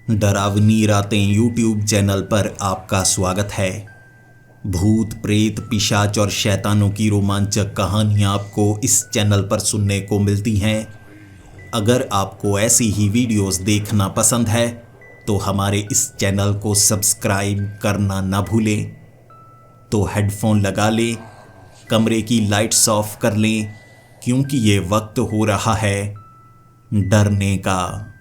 डरावनी रातें YouTube channel पर आपका स्वागत है। भूत प्रेत पिशाच और शैतानों की रोमांचक कहानियाँ आपको इस चैनल पर सुनने को मिलती हैं। अगर आपको ऐसी ही वीडियोस देखना पसंद है तो हमारे इस चैनल को सब्सक्राइब करना ना भूलें। तो हेडफोन लगा लें, कमरे की लाइट्स ऑफ कर लें, क्योंकि ये वक्त हो रहा है डरने का।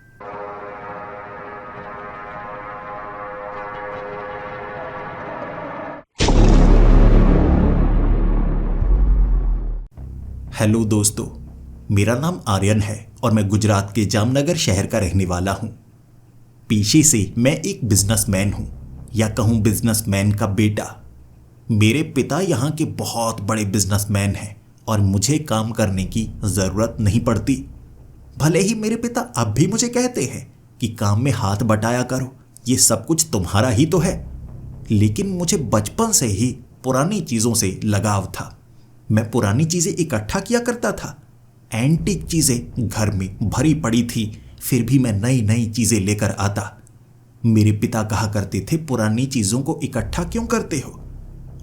हेलो दोस्तों, मेरा नाम आर्यन है और मैं गुजरात के जामनगर शहर का रहने वाला हूँ। पेशे से मैं एक बिजनेसमैन हूँ, या कहूँ बिजनेसमैन का बेटा। मेरे पिता यहाँ के बहुत बड़े बिजनेसमैन हैं और मुझे काम करने की ज़रूरत नहीं पड़ती। भले ही मेरे पिता अब भी मुझे कहते हैं कि काम में हाथ बटाया करो, ये सब कुछ तुम्हारा ही तो है, लेकिन मुझे बचपन से ही पुरानी चीज़ों से लगाव था। मैं पुरानी चीज़ें इकट्ठा किया करता था। एंटीक चीज़ें घर में भरी पड़ी थी, फिर भी मैं नई नई चीज़ें लेकर आता। मेरे पिता कहा करते थे, पुरानी चीज़ों को इकट्ठा क्यों करते हो?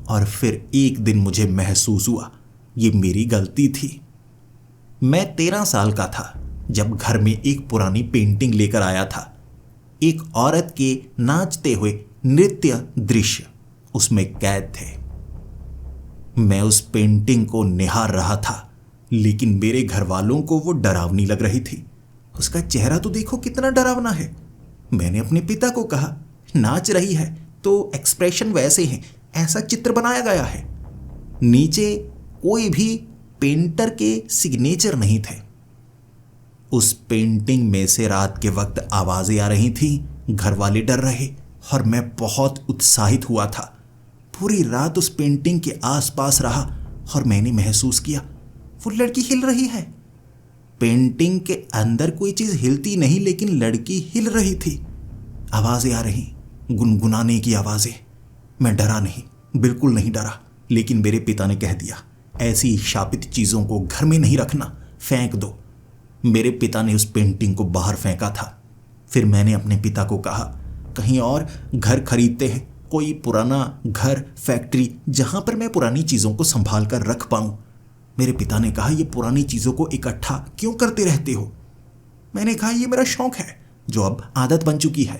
और फिर एक दिन मुझे महसूस हुआ ये मेरी गलती थी। मैं 13 साल का था जब घर में एक पुरानी पेंटिंग लेकर आया था। एक औरत के नाचते हुए नृत्य दृश्य उसमें कैद थे। मैं उस पेंटिंग को निहार रहा था, लेकिन मेरे घर वालों को वो डरावनी लग रही थी। उसका चेहरा तो देखो कितना डरावना है। मैंने अपने पिता को कहा, नाच रही है तो एक्सप्रेशन वैसे हैं, ऐसा चित्र बनाया गया है। नीचे कोई भी पेंटर के सिग्नेचर नहीं थे। उस पेंटिंग में से रात के वक्त आवाजें आ रही थी। घर वाले डर रहे और मैं बहुत उत्साहित हुआ था। पूरी रात उस पेंटिंग के आसपास रहा और मैंने महसूस किया वो लड़की हिल रही है। पेंटिंग के अंदर कोई चीज हिलती नहीं, लेकिन लड़की हिल रही थी। आवाजें आ रही, गुनगुनाने की आवाजें। मैं डरा नहीं, बिल्कुल नहीं डरा, लेकिन मेरे पिता ने कह दिया, ऐसी शापित चीजों को घर में नहीं रखना, फेंक दो। मेरे पिता ने उस पेंटिंग को बाहर फेंका था। फिर मैंने अपने पिता को कहा, कहीं और घर खरीदते हैं, कोई पुराना घर, फैक्ट्री, जहां पर मैं पुरानी चीजों को संभाल कर रख पाऊं। मेरे पिता ने कहा, ये पुरानी चीजों को इकट्ठा क्यों करते रहते हो? मैंने कहा, ये मेरा शौक है जो अब आदत बन चुकी है।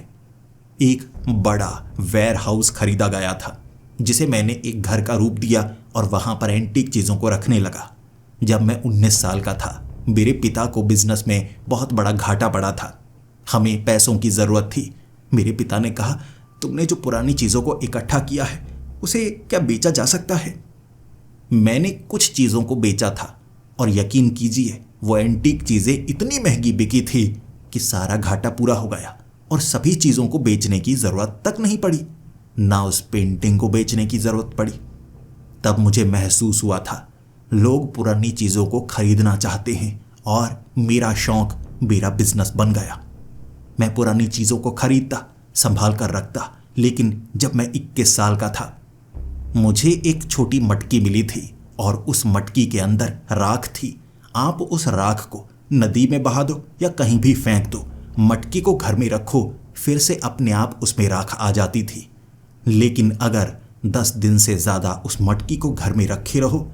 एक बड़ा वेयर हाउस खरीदा गया था, जिसे मैंने एक घर का रूप दिया और वहां पर एंटीक चीजों को रखने लगा। जब मैं 19 साल का था, मेरे पिता को बिजनेस में बहुत बड़ा घाटा पड़ा था। हमें पैसों की जरूरत थी। मेरे पिता ने कहा, तुमने जो पुरानी चीजों को इकट्ठा किया है उसे क्या बेचा जा सकता है? मैंने कुछ चीजों को बेचा था और यकीन कीजिए वो एंटीक चीजें इतनी महंगी बिकी थी कि सारा घाटा पूरा हो गया और सभी चीजों को बेचने की जरूरत तक नहीं पड़ी, ना उस पेंटिंग को बेचने की जरूरत पड़ी। तब मुझे महसूस हुआ था लोग पुरानी चीजों को खरीदना चाहते हैं और मेरा शौक मेरा बिजनेस बन गया। मैं पुरानी चीजों को खरीदता, संभाल कर रखता, लेकिन जब मैं 21 साल का था, मुझे एक छोटी मटकी मिली थी और उस मटकी के अंदर राख थी। आप उस राख को नदी में बहा दो या कहीं भी फेंक दो, मटकी को घर में रखो, फिर से अपने आप उसमें राख आ जाती थी। लेकिन अगर 10 दिन से ज्यादा उस मटकी को घर में रखे रहो,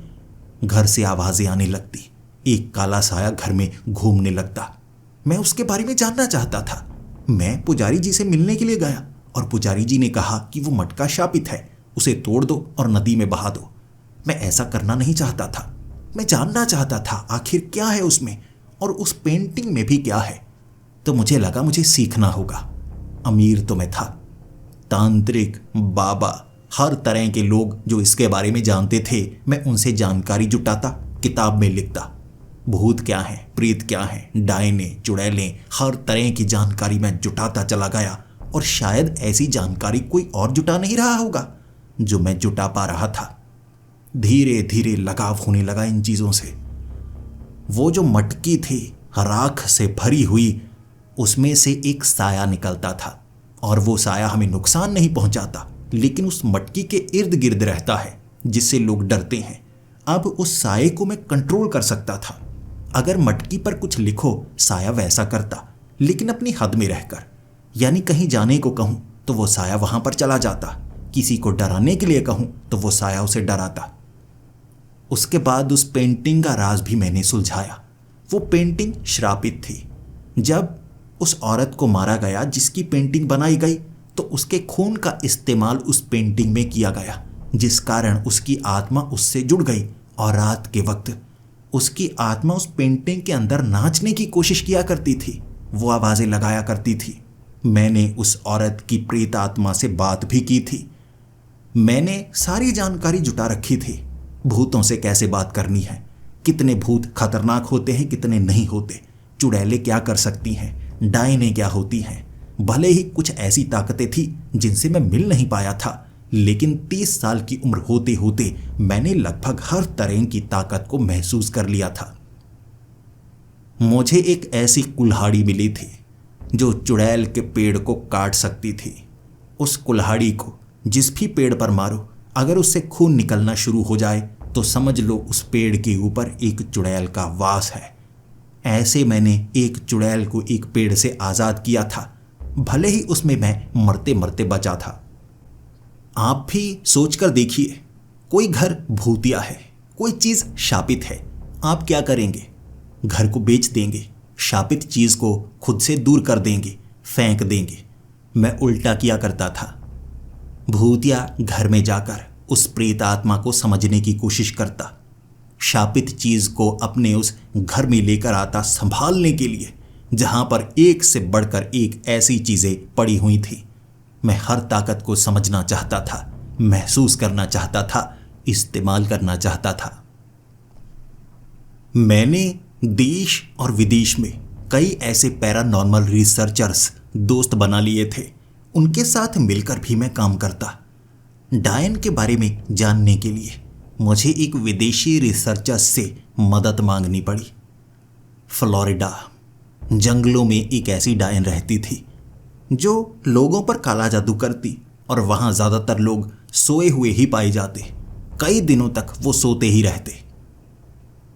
घर से आवाजें आने लगती, एक काला साया घर में घूमने लगता। मैं उसके बारे में जानना चाहता था। मैं पुजारी जी से मिलने के लिए गया और पुजारी जी ने कहा कि वो मटका शापित है, उसे तोड़ दो और नदी में बहा दो। मैं ऐसा करना नहीं चाहता था। मैं जानना चाहता था आखिर क्या है उसमें और उस पेंटिंग में भी क्या है। तो मुझे लगा मुझे सीखना होगा। अमीर तो मैं था, तांत्रिक, बाबा, हर तरह के लोग जो इसके बारे में जानते थे, मैं उनसे जानकारी जुटाता, किताब में लिखता। भूत क्या है, प्रेत क्या है, डायने, चुड़ैलें, हर तरह की जानकारी मैं जुटाता चला गया और शायद ऐसी जानकारी कोई और जुटा नहीं रहा होगा जो मैं जुटा पा रहा था। धीरे धीरे लगाव होने लगा इन चीजों से। वो जो मटकी थी राख से भरी हुई, उसमें से एक साया निकलता था और वो साया हमें नुकसान नहीं पहुंचाता, लेकिन उस मटकी के इर्द गिर्द रहता है, जिससे लोग डरते हैं। अब उस साये को मैं कंट्रोल कर सकता था। अगर मटकी पर कुछ लिखो, साया वैसा करता, लेकिन अपनी हद में रहकर। यानी कहीं जाने को कहूं तो वो साया वहां पर चला जाता, किसी को डराने के लिए कहूं तो वो साया उसे डराता। उसके बाद उस पेंटिंग का राज भी मैंने सुलझाया। वो पेंटिंग श्रापित थी। जब उस औरत को मारा गया जिसकी पेंटिंग बनाई गई, तो उसके खून का इस्तेमाल उस पेंटिंग में किया गया, जिस कारण उसकी आत्मा उससे जुड़ गई और रात के वक्त उसकी आत्मा उस पेंटिंग के अंदर नाचने की कोशिश किया करती थी, वो आवाजें लगाया करती थी। मैंने उस औरत की प्रेत आत्मा से बात भी की थी। मैंने सारी जानकारी जुटा रखी थी, भूतों से कैसे बात करनी है, कितने भूत खतरनाक होते हैं, कितने नहीं होते, चुड़ैलें क्या कर सकती हैं, डायनें क्या होती हैं। भले ही कुछ ऐसी ताकतें थी जिनसे मैं मिल नहीं पाया था, लेकिन 30 साल की उम्र होते होते मैंने लगभग हर तरह की ताकत को महसूस कर लिया था। मुझे एक ऐसी कुल्हाड़ी मिली थी जो चुड़ैल के पेड़ को काट सकती थी। उस कुल्हाड़ी को जिस भी पेड़ पर मारो, अगर उससे खून निकलना शुरू हो जाए तो समझ लो उस पेड़ के ऊपर एक चुड़ैल का वास है। ऐसे मैंने एक चुड़ैल को एक पेड़ से आज़ाद किया था, भले ही उसमें मैं मरते मरते बचा था। आप भी सोचकर देखिए, कोई घर भूतिया है, कोई चीज़ शापित है, आप क्या करेंगे? घर को बेच देंगे, शापित चीज़ को खुद से दूर कर देंगे, फेंक देंगे। मैं उल्टा किया करता था। भूतिया घर में जाकर उस प्रेत आत्मा को समझने की कोशिश करता, शापित चीज़ को अपने उस घर में लेकर आता संभालने के लिए, जहां पर एक से बढ़कर एक ऐसी चीज़ें पड़ी हुई थी। मैं हर ताकत को समझना चाहता था, महसूस करना चाहता था, इस्तेमाल करना चाहता था। मैंने देश और विदेश में कई ऐसे पैरानॉर्मल रिसर्चर्स दोस्त बना लिए थे, उनके साथ मिलकर भी मैं काम करता। डायन के बारे में जानने के लिए मुझे एक विदेशी रिसर्चर से मदद मांगनी पड़ी। फ्लोरिडा जंगलों में एक ऐसी डायन रहती थी जो लोगों पर काला जादू करती, और वहाँ ज़्यादातर लोग सोए हुए ही पाए जाते। कई दिनों तक वो सोते ही रहते।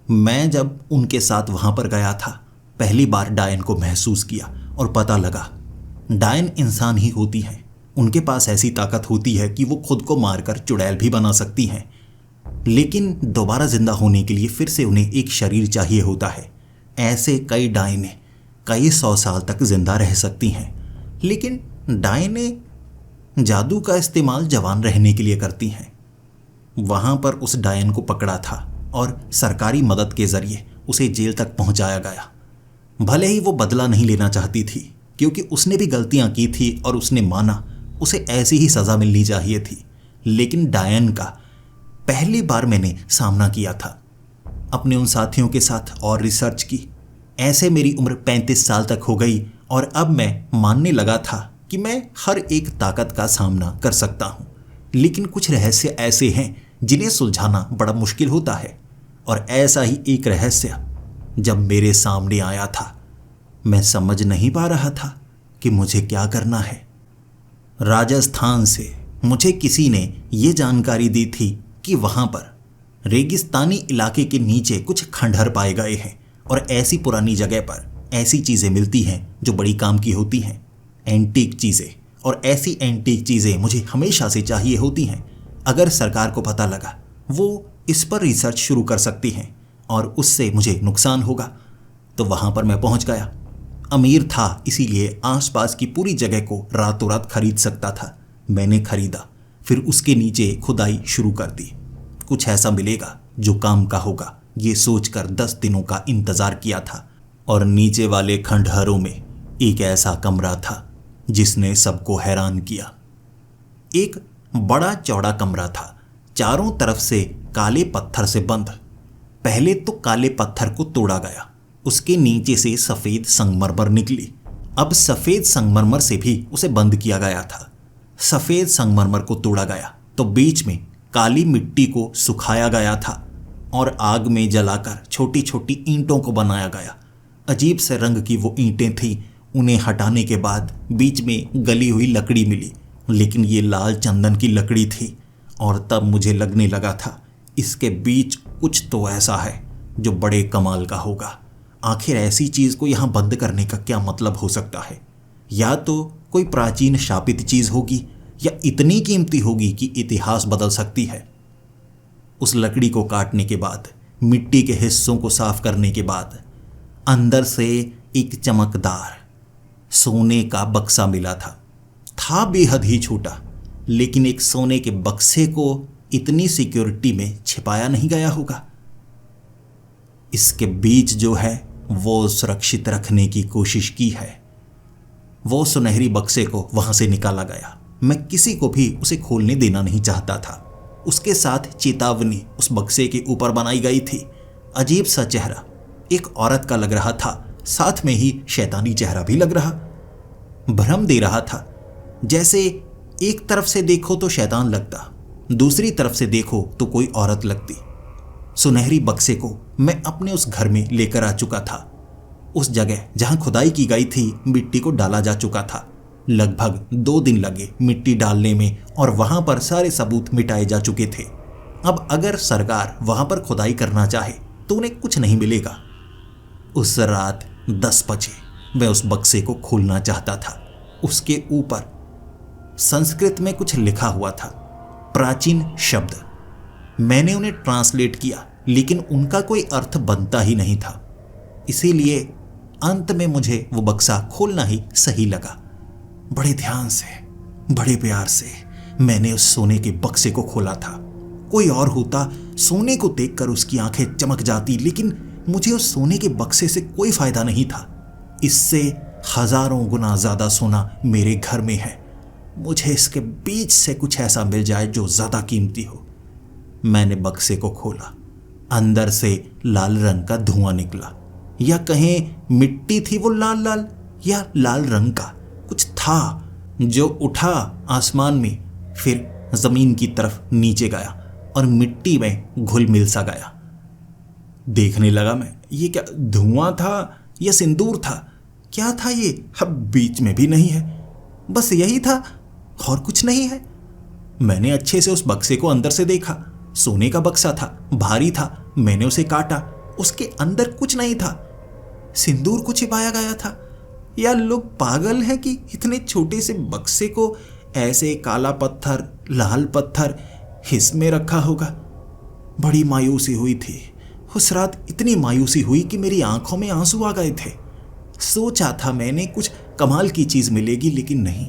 मैं जब उनके साथ वहाँ पर गया था, पहली बार डायन को महसूस किया और पता लगा डायन इंसान ही होती हैं। उनके पास ऐसी ताकत होती है कि वो खुद को मारकर चुड़ैल भी बना सकती हैं, लेकिन दोबारा जिंदा होने के लिए फिर से उन्हें एक शरीर चाहिए होता है। ऐसे कई डायनें कई 100 साल तक जिंदा रह सकती हैं, लेकिन डायनें जादू का इस्तेमाल जवान रहने के लिए करती हैं। वहाँ पर उस डायन को पकड़ा था और सरकारी मदद के ज़रिए उसे जेल तक पहुँचाया गया। भले ही वो बदला नहीं लेना चाहती थी, क्योंकि उसने भी गलतियाँ की थी और उसने माना उसे ऐसी ही सज़ा मिलनी चाहिए थी, लेकिन डायन का पहली बार मैंने सामना किया था। अपने उन साथियों के साथ और रिसर्च की। ऐसे मेरी उम्र 35 साल तक हो गई और अब मैं मानने लगा था कि मैं हर एक ताकत का सामना कर सकता हूँ, लेकिन कुछ रहस्य ऐसे हैं जिन्हें सुलझाना बड़ा मुश्किल होता है। और ऐसा ही एक रहस्य जब मेरे सामने आया था, मैं समझ नहीं पा रहा था कि मुझे क्या करना है। राजस्थान से मुझे किसी ने ये जानकारी दी थी कि वहाँ पर रेगिस्तानी इलाके के नीचे कुछ खंडहर पाए गए हैं, और ऐसी पुरानी जगह पर ऐसी चीज़ें मिलती हैं जो बड़ी काम की होती हैं, एंटीक चीज़ें। और ऐसी एंटीक चीज़ें मुझे हमेशा से चाहिए होती हैं। अगर सरकार को पता लगा, वो इस पर रिसर्च शुरू कर सकती हैं और उससे मुझे नुकसान होगा। तो वहाँ पर मैं पहुँच गया। अमीर था, इसीलिए आसपास की पूरी जगह को रातों रात खरीद सकता था। मैंने खरीदा, फिर उसके नीचे खुदाई शुरू कर दी। कुछ ऐसा मिलेगा जो काम का होगा, ये सोचकर 10 दिनों का इंतज़ार किया था। और नीचे वाले खंडहरों में एक ऐसा कमरा था जिसने सबको हैरान किया। एक बड़ा चौड़ा कमरा था, चारों तरफ से काले पत्थर से बंद। पहले तो काले पत्थर को तोड़ा गया, उसके नीचे से सफ़ेद संगमरमर निकली। अब सफ़ेद संगमरमर से भी उसे बंद किया गया था। सफ़ेद संगमरमर को तोड़ा गया तो बीच में काली मिट्टी को सुखाया गया था और आग में जलाकर छोटी छोटी ईंटों को बनाया गया। अजीब से रंग की वो ईंटें थीं। उन्हें हटाने के बाद बीच में गली हुई लकड़ी मिली, लेकिन ये लाल चंदन की लकड़ी थी। और तब मुझे लगने लगा था इसके बीच कुछ तो ऐसा है जो बड़े कमाल का होगा। आखिर ऐसी चीज़ को यहाँ बंद करने का क्या मतलब हो सकता है? या तो कोई प्राचीन शापित चीज होगी या इतनी कीमती होगी कि इतिहास बदल सकती है। उस लकड़ी को काटने के बाद, मिट्टी के हिस्सों को साफ करने के बाद अंदर से एक चमकदार सोने का बक्सा मिला था बेहद ही छोटा, लेकिन एक सोने के बक्से को इतनी सिक्योरिटी में छिपाया नहीं गया होगा। इसके बीच जो है वो सुरक्षित रखने की कोशिश की है। वो सुनहरी बक्से को वहां से निकाला गया। मैं किसी को भी उसे खोलने देना नहीं चाहता था। उसके साथ चेतावनी उस बक्से के ऊपर बनाई गई थी। अजीब सा चेहरा एक औरत का लग रहा था, साथ में ही शैतानी चेहरा भी लग रहा। भ्रम दे रहा था, जैसे एक तरफ से देखो तो शैतान लगता, दूसरी तरफ से देखो तो कोई औरत लगती। सुनहरी बक्से को मैं अपने उस घर में लेकर आ चुका था। उस जगह जहां खुदाई की गई थी मिट्टी को डाला जा चुका था। लगभग 2 दिन लगे मिट्टी डालने में और वहां पर सारे सबूत मिटाए जा चुके थे। अब अगर सरकार वहां पर खुदाई करना चाहे तो उन्हें कुछ नहीं मिलेगा। उस रात 10 बजे मैं उस बक्से को खोलना चाहता था। उसके ऊपर संस्कृत में कुछ लिखा हुआ था, प्राचीन शब्द। मैंने उन्हें ट्रांसलेट किया, लेकिन उनका कोई अर्थ बनता ही नहीं था। इसीलिए अंत में मुझे वो बक्सा खोलना ही सही लगा। बड़े ध्यान से, बड़े प्यार से मैंने उस सोने के बक्से को खोला था। कोई और होता सोने को देखकर उसकी आंखें चमक जाती, लेकिन मुझे उस सोने के बक्से से कोई फायदा नहीं था। इससे हजारों गुना ज्यादा सोना मेरे घर में है। मुझे इसके बीच से कुछ ऐसा मिल जाए जो ज्यादा कीमती हो। मैंने बक्से को खोला। अंदर से लाल रंग का धुआं निकला, या कहें मिट्टी थी वो लाल लाल या लाल रंग का कुछ था जो उठा आसमान में, फिर जमीन की तरफ नीचे गया और मिट्टी में घुल मिल सा गया। देखने लगा मैं, ये क्या धुआं था या सिंदूर था? क्या था ये? अब बीच में भी नहीं है, बस यही था और कुछ नहीं है। मैंने अच्छे से उस बक्से को अंदर से देखा। सोने का बक्सा था, भारी था। मैंने उसे काटा, उसके अंदर कुछ नहीं था। सिंदूर को छिपाया गया था। या लोग पागल हैं कि इतने छोटे से बक्से को ऐसे काला पत्थर, लाल पत्थर हिस्से में रखा होगा। बड़ी मायूसी हुई थी उस रात। इतनी मायूसी हुई कि मेरी आंखों में आंसू आ गए थे। सोचा था मैंने कुछ कमाल की चीज मिलेगी, लेकिन नहीं,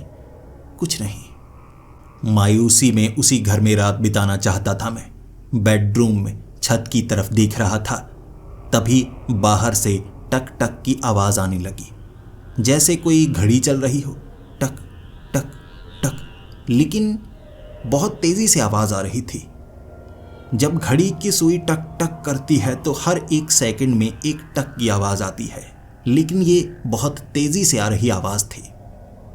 कुछ नहीं। मायूसी में उसी घर में रात बिताना चाहता था मैं। बेडरूम में छत की तरफ देख रहा था, तभी बाहर से टक टक की आवाज आने लगी, जैसे कोई घड़ी चल रही हो। टक टक टक, लेकिन बहुत तेजी से आवाज आ रही थी। जब घड़ी की सुई टक टक करती है तो हर 1 सेकंड में एक टक की आवाज आती है, लेकिन ये बहुत तेजी से आ रही आवाज थी।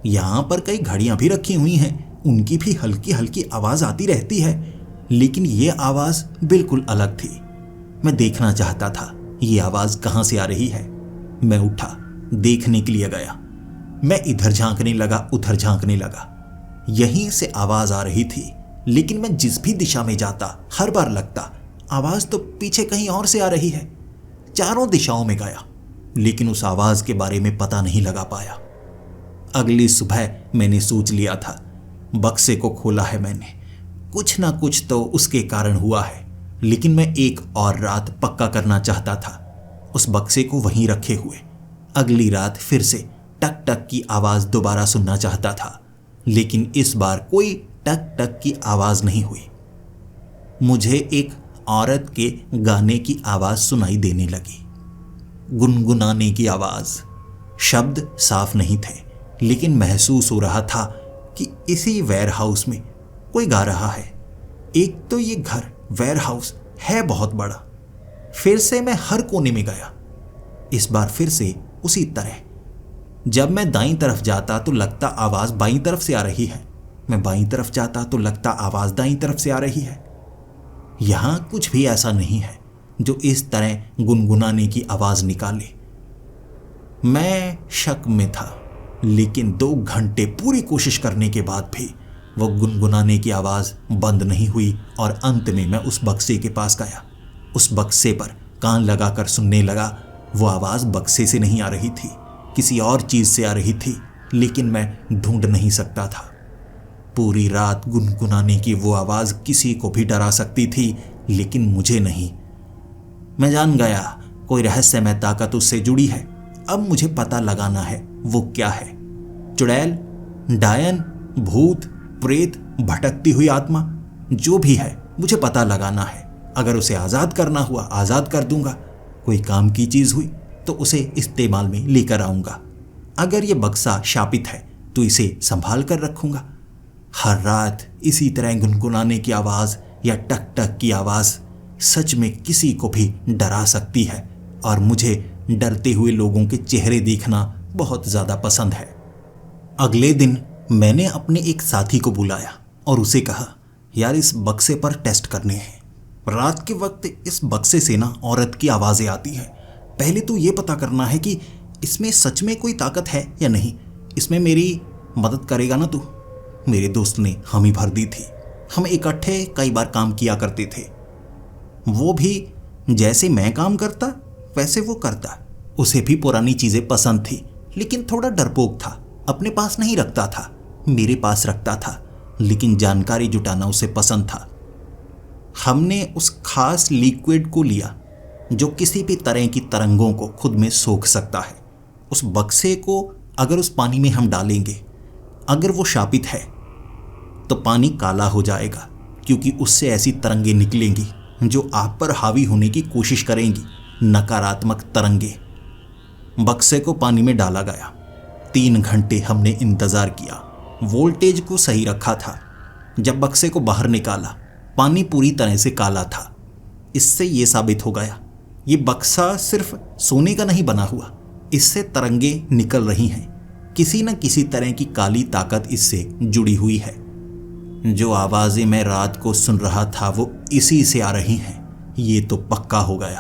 यहां पर कई घड़ियां भी रखी हुई हैं, उनकी भी हल्की हल्की आवाज आती रहती है, लेकिन ये आवाज बिल्कुल अलग थी। मैं देखना चाहता था ये आवाज कहां से आ रही है। मैं उठा, देखने के लिए गया। मैं इधर झांकने लगा, उधर झांकने लगा। यहीं से आवाज आ रही थी, लेकिन मैं जिस भी दिशा में जाता हर बार लगता आवाज तो पीछे कहीं और से आ रही है। चारों दिशाओं में गया, लेकिन उस आवाज के बारे में पता नहीं लगा पाया। अगली सुबह मैंने सोच लिया था, बक्से को खोला है मैंने, कुछ ना कुछ तो उसके कारण हुआ है, लेकिन मैं एक और रात पक्का करना चाहता था उस बक्से को वहीं रखे हुए। अगली रात फिर से टक टक की आवाज दोबारा सुनना चाहता था, लेकिन इस बार कोई टक टक की आवाज नहीं हुई। मुझे एक औरत के गाने की आवाज सुनाई देने लगी, गुनगुनाने की आवाज। शब्द साफ नहीं थे, लेकिन महसूस हो रहा था कि इसी वेयरहाउस में कोई गा रहा है। एक तो ये घर वेयरहाउस है बहुत बड़ा। फिर से मैं हर कोने में गया, इस बार फिर से उसी तरह। जब मैं दाईं तरफ जाता तो लगता आवाज बाईं तरफ से आ रही है, मैं बाईं तरफ जाता तो लगता आवाज दाईं तरफ से आ रही है। यहां कुछ भी ऐसा नहीं है जो इस तरह गुनगुनाने की आवाज निकाले। मैं शक में था, लेकिन 2 घंटे पूरी कोशिश करने के बाद भी वो गुनगुनाने की आवाज बंद नहीं हुई और अंत में मैं उस बक्से के पास गया। उस बक्से पर कान लगाकर सुनने लगा। वो आवाज बक्से से नहीं आ रही थी, किसी और चीज से आ रही थी। लेकिन मैं ढूंढ नहीं सकता था। पूरी रात गुनगुनाने की वो आवाज़ किसी को भी डरा सकती थी, लेकिन मुझे नहीं। मैं जान गया कोई रहस्यमय ताकत उससे जुड़ी है। अब मुझे पता लगाना है वो क्या है। चुड़ैल, डायन, भूत, प्रेत, भटकती हुई आत्मा, जो भी है मुझे पता लगाना है। अगर उसे आज़ाद करना हुआ आज़ाद कर दूंगा। कोई काम की चीज़ हुई तो उसे इस्तेमाल में लेकर आऊँगा। अगर ये बक्सा शापित है तो इसे संभाल कर रखूँगा। हर रात इसी तरह गुनगुनाने की आवाज़ या टक टक की आवाज़ सच में किसी को भी डरा सकती है, और मुझे डरते हुए लोगों के चेहरे देखना बहुत ज़्यादा पसंद है। अगले दिन मैंने अपने एक साथी को बुलाया और उसे कहा, यार इस बक्से पर टेस्ट करने हैं। रात के वक्त इस बक्से से ना औरत की आवाज़ें आती हैं। पहले तो ये पता करना है कि इसमें सच में कोई ताकत है या नहीं। इसमें मेरी मदद करेगा ना तू? मेरे दोस्त ने हामी भर दी थी। हम इकट्ठे कई बार काम किया करते थे। वो भी जैसे मैं काम करता वैसे वो करता। उसे भी पुरानी चीज़ें पसंद थी, लेकिन थोड़ा डरपोक था। अपने पास नहीं रखता था, मेरे पास रखता था, लेकिन जानकारी जुटाना उसे पसंद था। हमने उस खास लिक्विड को लिया जो किसी भी तरह की तरंगों को खुद में सोख सकता है। उस बक्से को अगर उस पानी में हम डालेंगे, अगर वो शापित है तो पानी काला हो जाएगा, क्योंकि उससे ऐसी तरंगें निकलेंगी जो आप पर हावी होने की कोशिश करेंगी, नकारात्मक तरंगें। बक्से को पानी में डाला गया। 3 घंटे हमने इंतज़ार किया। वोल्टेज को सही रखा था। जब बक्से को बाहर निकाला, पानी पूरी तरह से काला था। इससे ये साबित हो गया ये बक्सा सिर्फ सोने का नहीं बना हुआ, इससे तरंगें निकल रही हैं। किसी न किसी तरह की काली ताकत इससे जुड़ी हुई है। जो आवाज़ें मैं रात को सुन रहा था वो इसी से आ रही हैं। ये तो पक्का हो गया।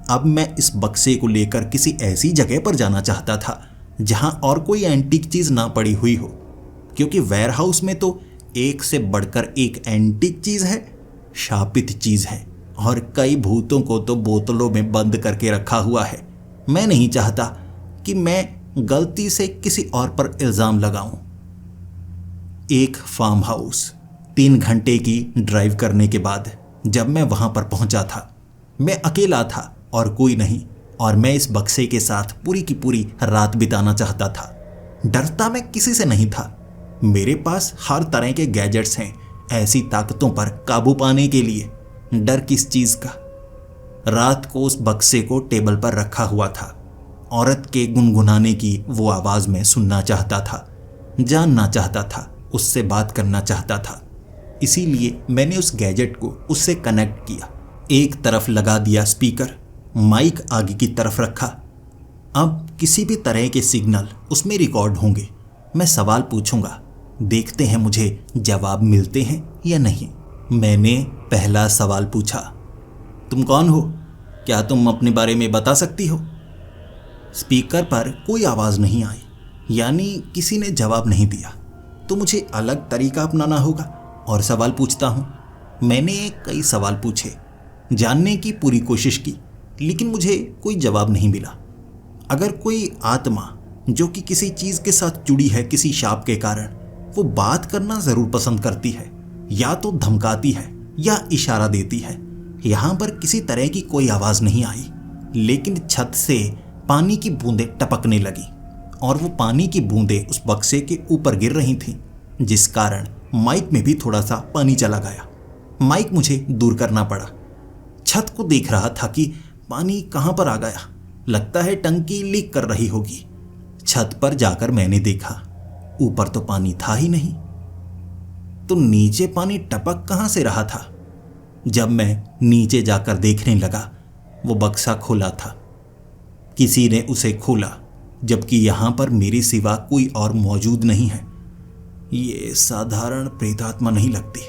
अब मैं इस बक्से को लेकर किसी ऐसी जगह पर जाना चाहता था जहां और कोई एंटीक चीज़ ना पड़ी हुई हो, क्योंकि वेयरहाउस में तो एक से बढ़कर एक एंटीक चीज़ है, शापित चीज़ है, और कई भूतों को तो बोतलों में बंद करके रखा हुआ है। मैं नहीं चाहता कि मैं गलती से किसी और पर इल्ज़ाम लगाऊं। एक फार्म हाउस। 3 घंटे की ड्राइव करने के बाद जब मैं वहां पर पहुंचा था, मैं अकेला था और कोई नहीं, और मैं इस बक्से के साथ पूरी की पूरी रात बिताना चाहता था। डरता मैं किसी से नहीं था। मेरे पास हर तरह के गैजेट्स हैं ऐसी ताकतों पर काबू पाने के लिए। डर किस चीज़ का? रात को उस बक्से को टेबल पर रखा हुआ था। औरत के गुनगुनाने की वो आवाज़ मैं सुनना चाहता था, जानना चाहता था, उससे बात करना चाहता था। इसीलिए मैंने उस गैजेट को उससे कनेक्ट किया। एक तरफ लगा दिया स्पीकर, माइक आगे की तरफ रखा। अब किसी भी तरह के सिग्नल उसमें रिकॉर्ड होंगे। मैं सवाल पूछूंगा, देखते हैं मुझे जवाब मिलते हैं या नहीं। मैंने पहला सवाल पूछा, तुम कौन हो? क्या तुम अपने बारे में बता सकती हो? स्पीकर पर कोई आवाज़ नहीं आई, यानी किसी ने जवाब नहीं दिया। तो मुझे अलग तरीका अपनाना होगा और सवाल पूछता हूँ। मैंने कई सवाल पूछे, जानने की पूरी कोशिश की, लेकिन मुझे कोई जवाब नहीं मिला। अगर कोई आत्मा जो कि किसी चीज़ के साथ जुड़ी है किसी शाप के कारण, वो बात करना ज़रूर पसंद करती है, या तो धमकाती है या इशारा देती है। यहाँ पर किसी तरह की कोई आवाज़ नहीं आई, लेकिन छत से पानी की बूंदें टपकने लगी और वो पानी की बूंदें उस बक्से के ऊपर गिर रही थीं, जिस कारण माइक में भी थोड़ा सा पानी चला गया। माइक मुझे दूर करना पड़ा। छत को देख रहा था कि पानी कहाँ पर आ गया। लगता है टंकी लीक कर रही होगी। छत पर जाकर मैंने देखा, ऊपर तो पानी था ही नहीं, तो नीचे पानी टपक कहाँ से रहा था? जब मैं नीचे जाकर देखने लगा, वो बक्सा खुला था। किसी ने उसे खोला, जबकि यहाँ पर मेरे सिवा कोई और मौजूद नहीं है। ये साधारण प्रेतात्मा नहीं लगती,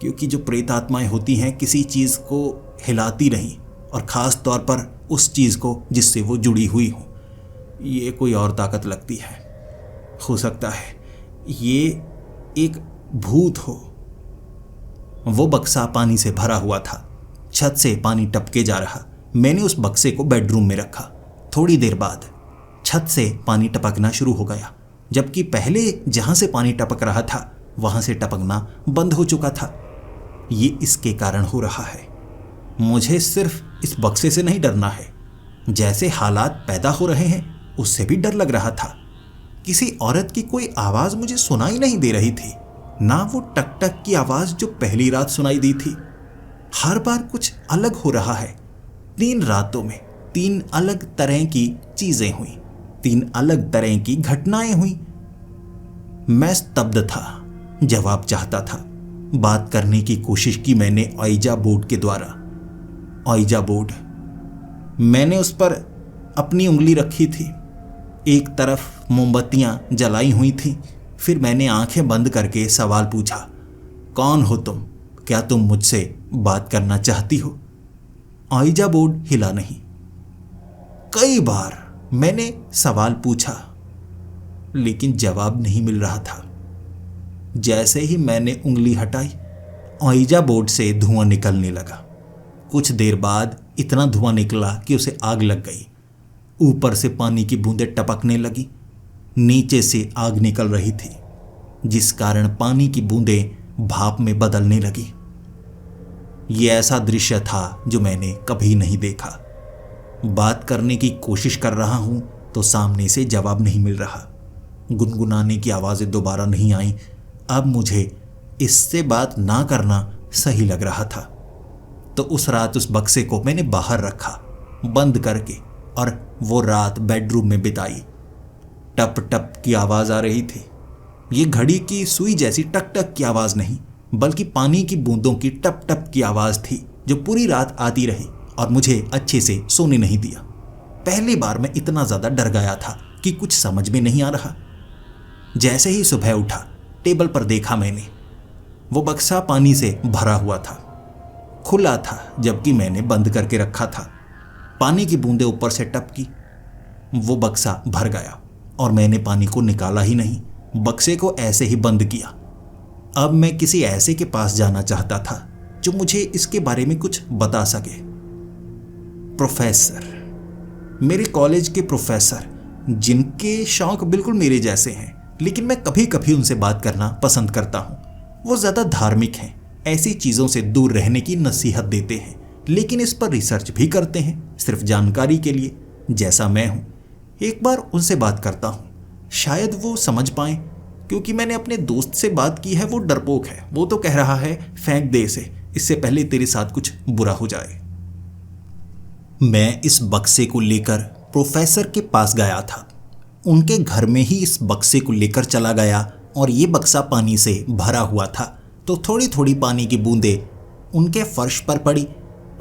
क्योंकि जो प्रेतात्माएं होती हैं किसी चीज़ को हिलाती नहीं, और ख़ास तौर पर उस चीज़ को जिससे वो जुड़ी हुई हो। ये कोई और ताकत लगती है। हो सकता है ये एक भूत हो। वो बक्सा पानी से भरा हुआ था। छत से पानी टपके जा रहा। मैंने उस बक्से को बेडरूम में रखा। थोड़ी देर बाद छत से पानी टपकना शुरू हो गया जबकि पहले जहां से पानी टपक रहा था वहां से टपकना बंद हो चुका था। ये इसके कारण हो रहा है। मुझे सिर्फ इस बक्से से नहीं डरना है, जैसे हालात पैदा हो रहे हैं उससे भी डर लग रहा था। किसी औरत की कोई आवाज मुझे सुनाई नहीं दे रही थी, ना वो टक टक की आवाज जो पहली रात सुनाई दी थी। हर बार कुछ अलग हो रहा है। 3 रातों में 3 अलग तरह की चीजें हुई, 3 अलग तरह की घटनाएं हुई। मैं स्तब्ध था, जवाब चाहता था। बात करने की कोशिश की मैंने ओइजा बोर्ड के द्वारा। ओइजा बोर्ड, मैंने उस पर अपनी उंगली रखी थी। एक तरफ मोमबत्तियां जलाई हुई थीं। फिर मैंने आंखें बंद करके सवाल पूछा, कौन हो तुम? क्या तुम मुझसे बात करना चाहती हो? ओइजा बोर्ड हिला नहीं। कई बार मैंने सवाल पूछा लेकिन जवाब नहीं मिल रहा था। जैसे ही मैंने उंगली हटाई, ओइजा बोर्ड से धुआं निकलने लगा। कुछ देर बाद इतना धुआं निकला कि उसे आग लग गई। ऊपर से पानी की बूंदें टपकने लगी, नीचे से आग निकल रही थी, जिस कारण पानी की बूंदें भाप में बदलने लगी। यह ऐसा दृश्य था जो मैंने कभी नहीं देखा। बात करने की कोशिश कर रहा हूं तो सामने से जवाब नहीं मिल रहा। गुनगुनाने की आवाजें दोबारा नहीं आई। अब मुझे इससे बात ना करना सही लग रहा था। तो उस रात उस बक्से को मैंने बाहर रखा, बंद करके, और वो रात बेडरूम में बिताई। टप टप की आवाज आ रही थी। ये घड़ी की सुई जैसी टक टक की आवाज नहीं, बल्कि पानी की बूंदों की टप टप की आवाज थी, जो पूरी रात आती रही और मुझे अच्छे से सोने नहीं दिया। पहली बार मैं इतना ज्यादा डर गया था कि कुछ समझ में नहीं आ रहा। जैसे ही सुबह उठा, टेबल पर देखा मैंने, वो बक्सा पानी से भरा हुआ था, खुला था, जबकि मैंने बंद करके रखा था। पानी की बूंदें ऊपर से टपकी, वो बक्सा भर गया और मैंने पानी को निकाला ही नहीं, बक्से को ऐसे ही बंद किया। अब मैं किसी ऐसे के पास जाना चाहता था जो मुझे इसके बारे में कुछ बता सके। प्रोफेसर, मेरे कॉलेज के प्रोफेसर, जिनके शौक बिल्कुल मेरे जैसे हैं, लेकिन मैं कभी कभी उनसे बात करना पसंद करता हूँ। वो ज़्यादा धार्मिक हैं, ऐसी चीज़ों से दूर रहने की नसीहत देते हैं, लेकिन इस पर रिसर्च भी करते हैं, सिर्फ जानकारी के लिए, जैसा मैं हूँ। एक बार उनसे बात करता हूँ, शायद वो समझ पाएं, क्योंकि मैंने अपने दोस्त से बात की है, वो डरपोक है। वो तो कह रहा है फेंक दे इसे, इससे पहले तेरे साथ कुछ बुरा हो जाए। मैं इस बक्से को लेकर प्रोफेसर के पास गया था। उनके घर में ही इस बक्से को लेकर चला गया और ये बक्सा पानी से भरा हुआ था, तो थोड़ी थोड़ी पानी की बूंदें उनके फर्श पर पड़ी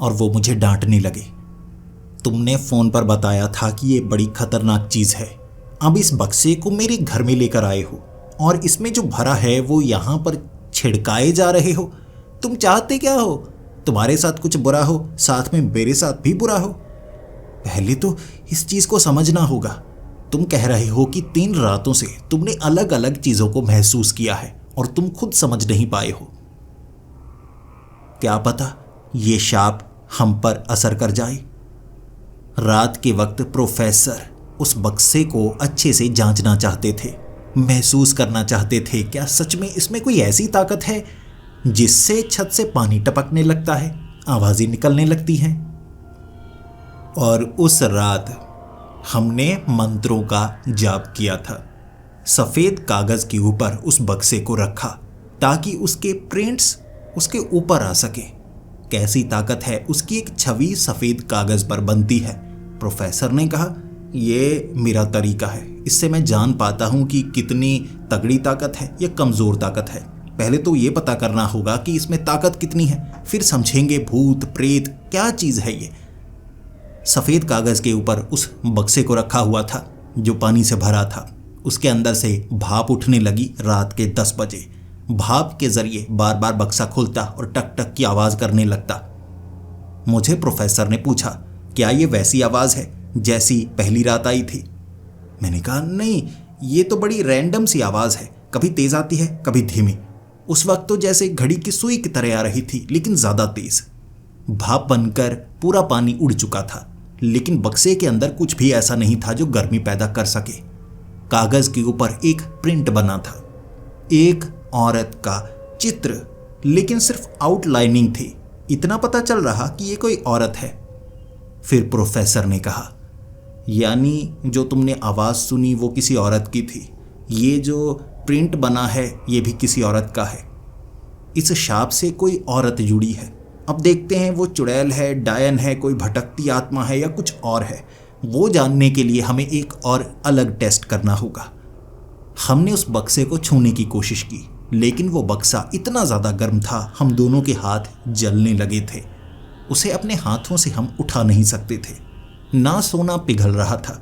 और वो मुझे डांटने लगे। तुमने फ़ोन पर बताया था कि ये बड़ी खतरनाक चीज़ है, अब इस बक्से को मेरे घर में लेकर आए हो और इसमें जो भरा है वो यहाँ पर छिड़काए जा रहे हो। तुम चाहते क्या हो? तुम्हारे साथ कुछ बुरा हो, साथ में मेरे साथ भी बुरा हो? पहले तो इस चीज़ को समझना होगा। तुम कह रहे हो कि 3 रातों से तुमने अलग अलग चीज़ों को महसूस किया है और तुम खुद समझ नहीं पाए हो। क्या पता ये शाप हम पर असर कर जाए। रात के वक्त प्रोफेसर उस बक्से को अच्छे से जांचना चाहते थे, महसूस करना चाहते थे, क्या सच में इसमें कोई ऐसी ताकत है जिससे छत से पानी टपकने लगता है, आवाज़ें निकलने लगती हैं। और उस रात हमने मंत्रों का जाप किया था। सफ़ेद कागज़ के ऊपर उस बक्से को रखा ताकि उसके प्रिंट्स उसके ऊपर आ सके। कैसी ताकत है, उसकी एक छवि सफ़ेद कागज़ पर बनती है। प्रोफेसर ने कहा, ये मेरा तरीका है, इससे मैं जान पाता हूँ कि कितनी तगड़ी ताकत है या कमज़ोर ताकत है। पहले तो ये पता करना होगा कि इसमें ताकत कितनी है, फिर समझेंगे भूत प्रेत क्या चीज़ है ये। सफ़ेद कागज़ के ऊपर उस बक्से को रखा हुआ था जो पानी से भरा था। उसके अंदर से भाप उठने लगी रात के 10 बजे। भाप के ज़रिए बार बार बक्सा खुलता और टक टक की आवाज़ करने लगता। मुझे प्रोफेसर ने पूछा, क्या ये वैसी आवाज़ है जैसी पहली रात आई थी? मैंने कहा, नहीं, ये तो बड़ी रैंडम सी आवाज़ है, कभी तेज़ आती है कभी धीमी। उस वक्त तो जैसे घड़ी की सुई की तरह आ रही थी, लेकिन ज़्यादा तेज़। भाप बनकर पूरा पानी उड़ चुका था, लेकिन बक्से के अंदर कुछ भी ऐसा नहीं था जो गर्मी पैदा कर सके। कागज के ऊपर एक प्रिंट बना था, एक औरत का चित्र, लेकिन सिर्फ आउटलाइनिंग थी। इतना पता चल रहा कि ये कोई औरत है। फिर प्रोफेसर ने कहा, यानी जो तुमने आवाज़ सुनी वो किसी औरत की थी, ये जो प्रिंट बना है ये भी किसी औरत का है। इस शाप से कोई औरत जुड़ी है। अब देखते हैं वो चुड़ैल है, डायन है, कोई भटकती आत्मा है या कुछ और है। वो जानने के लिए हमें एक और अलग टेस्ट करना होगा। हमने उस बक्से को छूने की कोशिश की, लेकिन वो बक्सा इतना ज़्यादा गर्म था, हम दोनों के हाथ जलने लगे थे। उसे अपने हाथों से हम उठा नहीं सकते थे। ना सोना पिघल रहा था।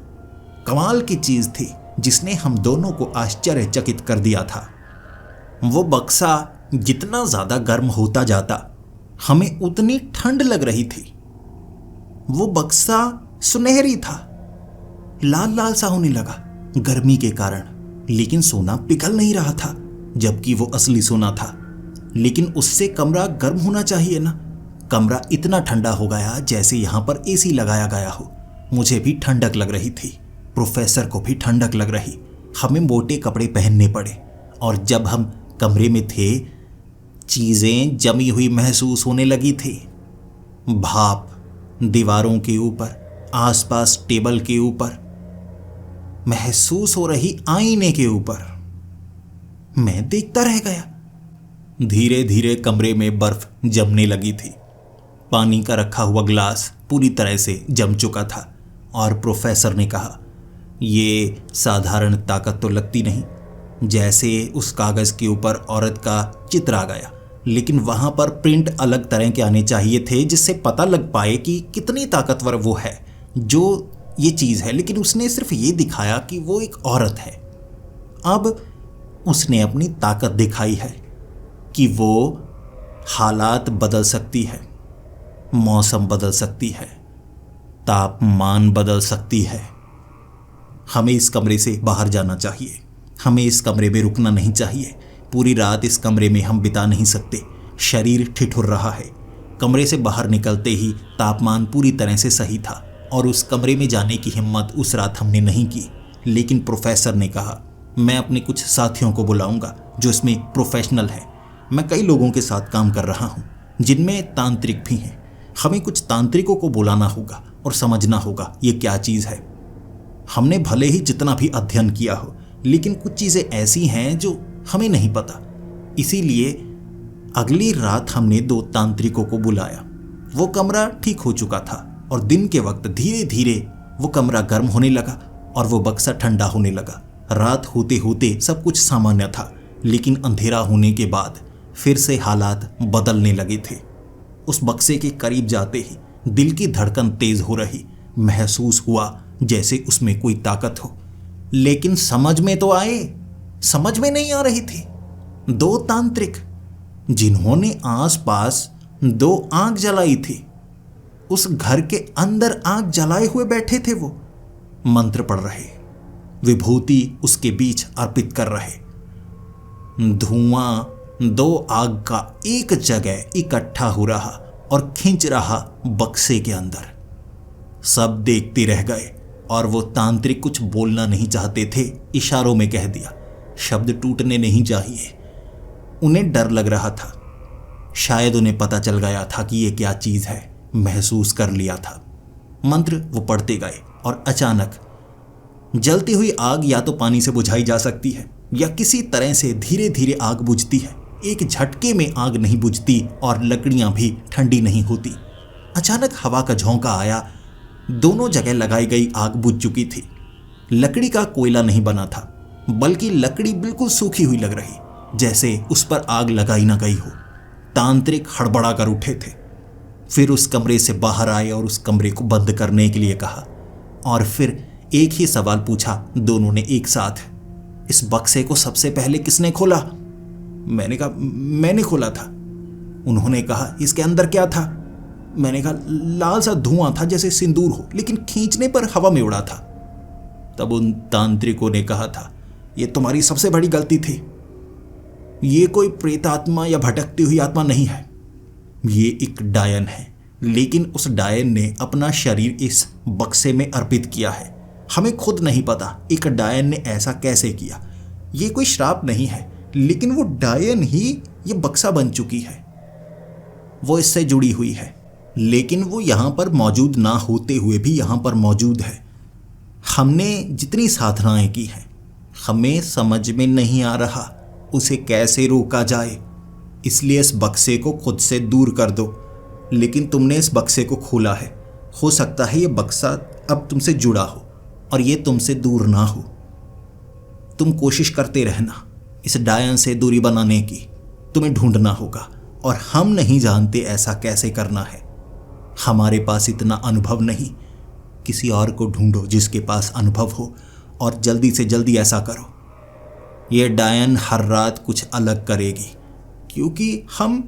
कमाल की चीज़ थी जिसने हम दोनों को आश्चर्यचकित कर दिया था। वो बक्सा जितना ज़्यादा गर्म होता जाता, हमें उतनी ठंड लग रही थी। वो बक्सा सुनहरी था, लाल लाल सा होने लगा गर्मी के कारण, लेकिन सोना पिघल नहीं रहा था, जबकि वो असली सोना था। लेकिन उससे कमरा गर्म होना चाहिए ना। कमरा इतना ठंडा हो गया जैसे यहाँ पर एसी लगाया गया हो। मुझे भी ठंडक लग रही थी, प्रोफेसर को भी ठंडक लग रही। हमें मोटे कपड़े पहनने पड़े, और जब हम कमरे में थे चीज़ें जमी हुई महसूस होने लगी थी। भाप दीवारों के ऊपर, आसपास टेबल के ऊपर, महसूस हो रही आईने के ऊपर। मैं देखता रह गया। धीरे धीरे कमरे में बर्फ जमने लगी थी। पानी का रखा हुआ ग्लास पूरी तरह से जम चुका था, और प्रोफेसर ने कहा, ये साधारण ताकत तो लगती नहीं। जैसे उस कागज़ के ऊपर औरत का चित्र आ गया, लेकिन वहाँ पर प्रिंट अलग तरह के आने चाहिए थे, जिससे पता लग पाए कि कितनी ताकतवर वो है जो ये चीज़ है। लेकिन उसने सिर्फ ये दिखाया कि वो एक औरत है। अब उसने अपनी ताकत दिखाई है कि वो हालात बदल सकती है, मौसम बदल सकती है, तापमान बदल सकती है। हमें इस कमरे से बाहर जाना चाहिए। हमें इस कमरे में रुकना नहीं चाहिए। पूरी रात इस कमरे में हम बिता नहीं सकते। शरीर ठिठुर रहा है। कमरे से बाहर निकलते ही तापमान पूरी तरह से सही था, और उस कमरे में जाने की हिम्मत उस रात हमने नहीं की। लेकिन प्रोफेसर ने कहा, मैं अपने कुछ साथियों को बुलाऊंगा जो इसमें प्रोफेशनल है। मैं कई लोगों के साथ काम कर रहा हूँ जिनमें तांत्रिक भी हैं। हमें कुछ तांत्रिकों को बुलाना होगा और समझना होगा ये क्या चीज़ है। हमने भले ही जितना भी अध्ययन किया हो, लेकिन कुछ चीज़ें ऐसी हैं जो हमें नहीं पता। इसीलिए अगली रात हमने 2 तांत्रिकों को बुलाया। वो कमरा ठीक हो चुका था, और दिन के वक्त धीरे धीरे वो कमरा गर्म होने लगा और वो बक्सा ठंडा होने लगा। रात होते होते सब कुछ सामान्य था, लेकिन अंधेरा होने के बाद फिर से हालात बदलने लगे थे। उस बक्से के करीब जाते ही दिल की धड़कन तेज हो रही। महसूस हुआ जैसे उसमें कोई ताकत हो, लेकिन समझ में तो आए, समझ में नहीं आ रही थी। 2 तांत्रिक जिन्होंने आसपास 2 आग जलाई थी, उस घर के अंदर आग जलाए हुए बैठे थे। वो मंत्र पढ़ रहे, विभूति उसके बीच अर्पित कर रहे। धुआं 2 आग का एक जगह इकट्ठा हो रहा और खींच रहा बक्से के अंदर। सब देखते रह गए, और वो तांत्रिक कुछ बोलना नहीं चाहते थे। इशारों में कह दिया, शब्द टूटने नहीं चाहिए। उन्हें डर लग रहा था। शायद उन्हें पता चल गया था कि ये क्या चीज़ है। महसूस कर लिया था। मंत्र वो पढ़ते गए, और अचानक जलती हुई आग या तो पानी से बुझाई जा सकती है या किसी तरह से धीरे धीरे आग बुझती है। एक झटके में आग नहीं बुझती, और लकड़ियां भी ठंडी नहीं होती। अचानक हवा का झोंका आया। दोनों जगह लगाई गई आग बुझ चुकी थी। लकड़ी का कोयला नहीं बना था, बल्कि लकड़ी बिल्कुल सूखी हुई लग रही, जैसे उस पर आग लगाई ना गई हो। तांत्रिक हड़बड़ा कर उठे थे। फिर उस कमरे से बाहर आए और उस कमरे को बंद करने के लिए कहा, और फिर एक ही सवाल पूछा दोनों ने एक साथ, इस बक्से को सबसे पहले किसने खोला? मैंने कहा, मैंने खोला था। उन्होंने कहा, इसके अंदर क्या था? मैंने कहा, लाल सा धुआं था जैसे सिंदूर हो, लेकिन खींचने पर हवा में उड़ा था। तब उन तांत्रिकों ने कहा था, ये तुम्हारी सबसे बड़ी गलती थी। ये कोई प्रेत आत्मा या भटकती हुई आत्मा नहीं है, ये एक डायन है। लेकिन उस डायन ने अपना शरीर इस बक्से में अर्पित किया है। हमें खुद नहीं पता एक डायन ने ऐसा कैसे किया। ये कोई श्राप नहीं है, लेकिन वो डायन ही ये बक्सा बन चुकी है, वो इससे जुड़ी हुई है, लेकिन वो यहाँ पर मौजूद ना होते हुए भी यहाँ पर मौजूद है। हमने जितनी साधनाएं की हैं, हमें समझ में नहीं आ रहा उसे कैसे रोका जाए। इसलिए इस बक्से को खुद से दूर कर दो। लेकिन तुमने इस बक्से को खोला है, हो सकता है ये बक्सा अब तुमसे जुड़ा हो और ये तुमसे दूर ना हो। तुम कोशिश करते रहना इस डायन से दूरी बनाने की। तुम्हें ढूंढना होगा और हम नहीं जानते ऐसा कैसे करना है। हमारे पास इतना अनुभव नहीं। किसी और को ढूंढो जिसके पास अनुभव हो और जल्दी से जल्दी ऐसा करो। ये डायन हर रात कुछ अलग करेगी, क्योंकि हम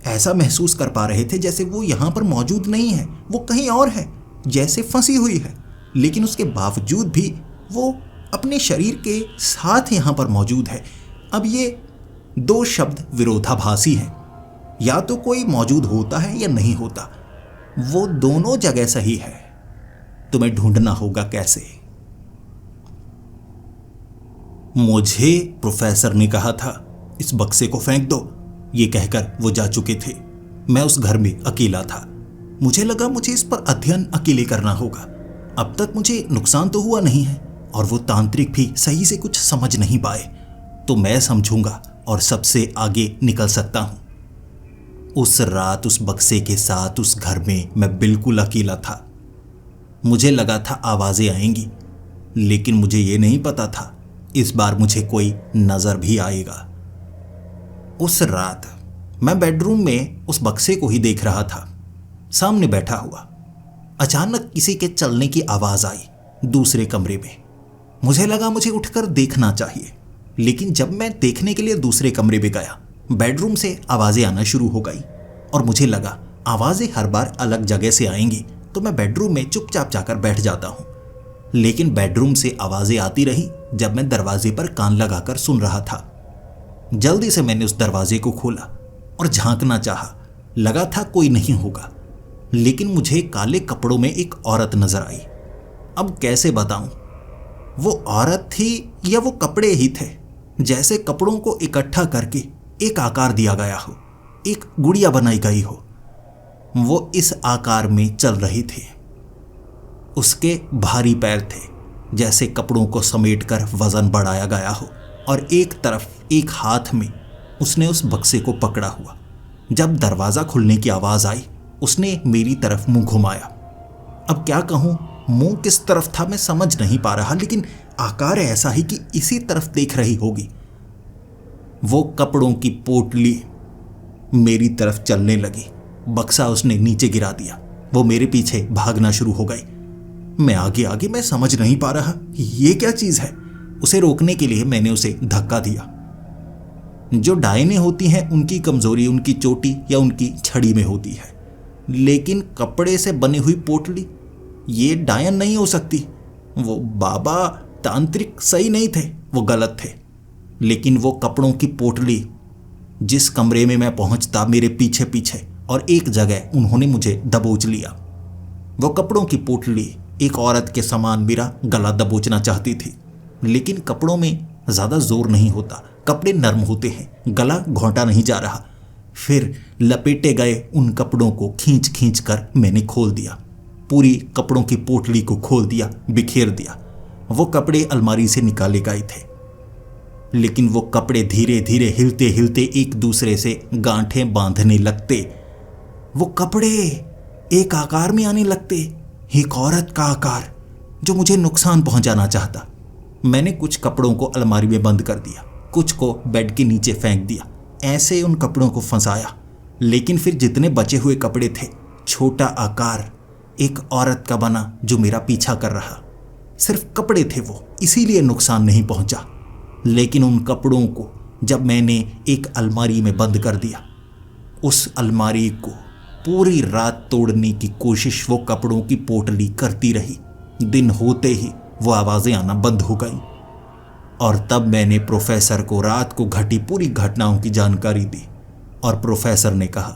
ऐसा महसूस कर पा रहे थे जैसे वो यहाँ पर मौजूद नहीं है, वो कहीं और है, जैसे फंसी हुई है। लेकिन उसके बावजूद भी वो अपने शरीर के साथ यहाँ पर मौजूद है। अब ये दो शब्द विरोधाभासी हैं। या तो कोई मौजूद होता है या नहीं होता, वो दोनों जगह सही है। तुम्हें ढूंढना होगा कैसे। मुझे प्रोफेसर ने कहा था इस बक्से को फेंक दो। ये कहकर वो जा चुके थे। मैं उस घर में अकेला था। मुझे लगा मुझे इस पर अध्ययन अकेले करना होगा। अब तक मुझे नुकसान तो हुआ नहीं है और वो तांत्रिक भी सही से कुछ समझ नहीं पाए, तो मैं समझूंगा और सबसे आगे निकल सकता हूं। उस रात उस बक्से के साथ उस घर में मैं बिल्कुल अकेला था। मुझे लगा था आवाजें आएंगी, लेकिन मुझे ये नहीं पता था इस बार मुझे कोई नजर भी आएगा। उस रात मैं बेडरूम में उस बक्से को ही देख रहा था, सामने बैठा हुआ। अचानक किसी के चलने की आवाज आई दूसरे कमरे में। मुझे लगा मुझे उठकर देखना चाहिए, लेकिन जब मैं देखने के लिए दूसरे कमरे में गया, बेडरूम से आवाजें आना शुरू हो गई और मुझे लगा आवाजें हर बार अलग जगह से आएंगी, तो मैं बेडरूम में चुपचाप जाकर बैठ जाता हूं। लेकिन बेडरूम से आवाजें आती रही जब मैं दरवाजे पर कान लगाकर सुन रहा था। जल्दी से मैंने उस दरवाजे को खोला और झांकना चाहा। लगा था कोई नहीं होगा, लेकिन मुझे काले कपड़ों में एक औरत नजर आई। अब कैसे बताऊं, वो औरत थी या वो कपड़े ही थे, जैसे कपड़ों को इकट्ठा करके एक आकार दिया गया हो, एक गुड़िया बनाई गई हो। वो इस आकार में चल रही थी। उसके भारी पैर थे, जैसे कपड़ों को समेटकर वजन बढ़ाया गया हो, और एक तरफ एक हाथ में उसने उस बक्से को पकड़ा हुआ। जब दरवाज़ा खुलने की आवाज़ आई, उसने मेरी तरफ मुंह घुमाया। अब क्या कहूँ, मुंह किस तरफ था मैं समझ नहीं पा रहा, लेकिन आकार ऐसा ही कि इसी तरफ देख रही होगी। वो कपड़ों की पोटली मेरी तरफ चलने लगी। बक्सा उसने नीचे गिरा दिया। वो मेरे पीछे भागना शुरू हो गई। मैं आगे आगे, मैं समझ नहीं पा रहा ये क्या चीज़ है। उसे रोकने के लिए मैंने उसे धक्का दिया। जो डायनें होती हैं उनकी कमजोरी उनकी चोटी या उनकी छड़ी में होती है, लेकिन कपड़े से बनी हुई पोटली, ये डायन नहीं हो सकती। वो बाबा तांत्रिक सही नहीं थे, वो गलत थे। लेकिन वो कपड़ों की पोटली, जिस कमरे में मैं पहुंचता मेरे पीछे पीछे, और एक जगह उन्होंने मुझे दबोच लिया। वो कपड़ों की पोटली एक औरत के समान मेरा गला दबोचना चाहती थी, लेकिन कपड़ों में ज़्यादा जोर नहीं होता, कपड़े नर्म होते हैं, गला घोंटा नहीं जा रहा। फिर लपेटे गए उन कपड़ों को खींच खींच कर मैंने खोल दिया। पूरी कपड़ों की पोटली को खोल दिया, बिखेर दिया। वो कपड़े अलमारी से निकाले गए थे, लेकिन वो कपड़े धीरे धीरे हिलते हिलते एक दूसरे से गांठें बांधने लगते। वो कपड़े एक आकार में आने लगते, एक औरत का आकार जो मुझे नुकसान पहुंचाना चाहता। मैंने कुछ कपड़ों को अलमारी में बंद कर दिया, कुछ को बेड के नीचे फेंक दिया, ऐसे उन कपड़ों को फंसाया। लेकिन फिर जितने बचे हुए कपड़े थे, छोटा आकार एक औरत का बना जो मेरा पीछा कर रहा। सिर्फ कपड़े थे वो, इसीलिए नुकसान नहीं पहुंचा। लेकिन उन कपड़ों को जब मैंने एक अलमारी में बंद कर दिया, उस अलमारी को पूरी रात तोड़ने की कोशिश वो कपड़ों की पोटली करती रही। दिन होते ही वो आवाज़ें आना बंद हो गई, और तब मैंने प्रोफेसर को रात को घटी पूरी घटनाओं की जानकारी दी। और प्रोफेसर ने कहा,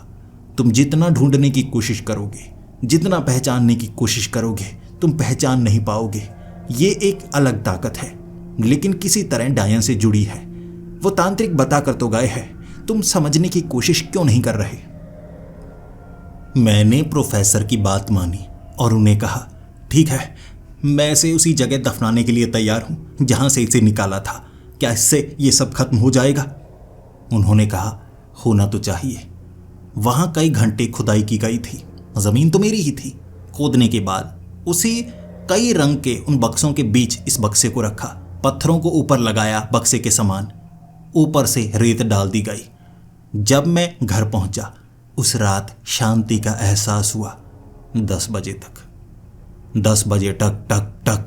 तुम जितना ढूंढने की कोशिश करोगे, जितना पहचानने की कोशिश करोगे, तुम पहचान नहीं पाओगे। ये एक अलग ताकत है, लेकिन किसी तरह डायन से जुड़ी है। वो तांत्रिक बता कर तो गए हैं, तुम समझने की कोशिश क्यों नहीं कर रहे? मैंने प्रोफेसर की बात मानी और उन्हें कहा, ठीक है, मैं इसे उसी जगह दफनाने के लिए तैयार हूं जहां से इसे निकाला था। क्या इससे ये सब खत्म हो जाएगा? उन्होंने कहा, होना तो चाहिए। वहां कई घंटे खुदाई की गई थी। जमीन तो मेरी ही थी। खोदने के बाद उसी कई रंग के उन बक्सों के बीच इस बक्से को रखा, पत्थरों को ऊपर लगाया बक्से के समान, ऊपर से रेत डाल दी गई। जब मैं घर पहुंचा, उस रात शांति का एहसास हुआ। 10 बजे तक 10 बजे टक टक टक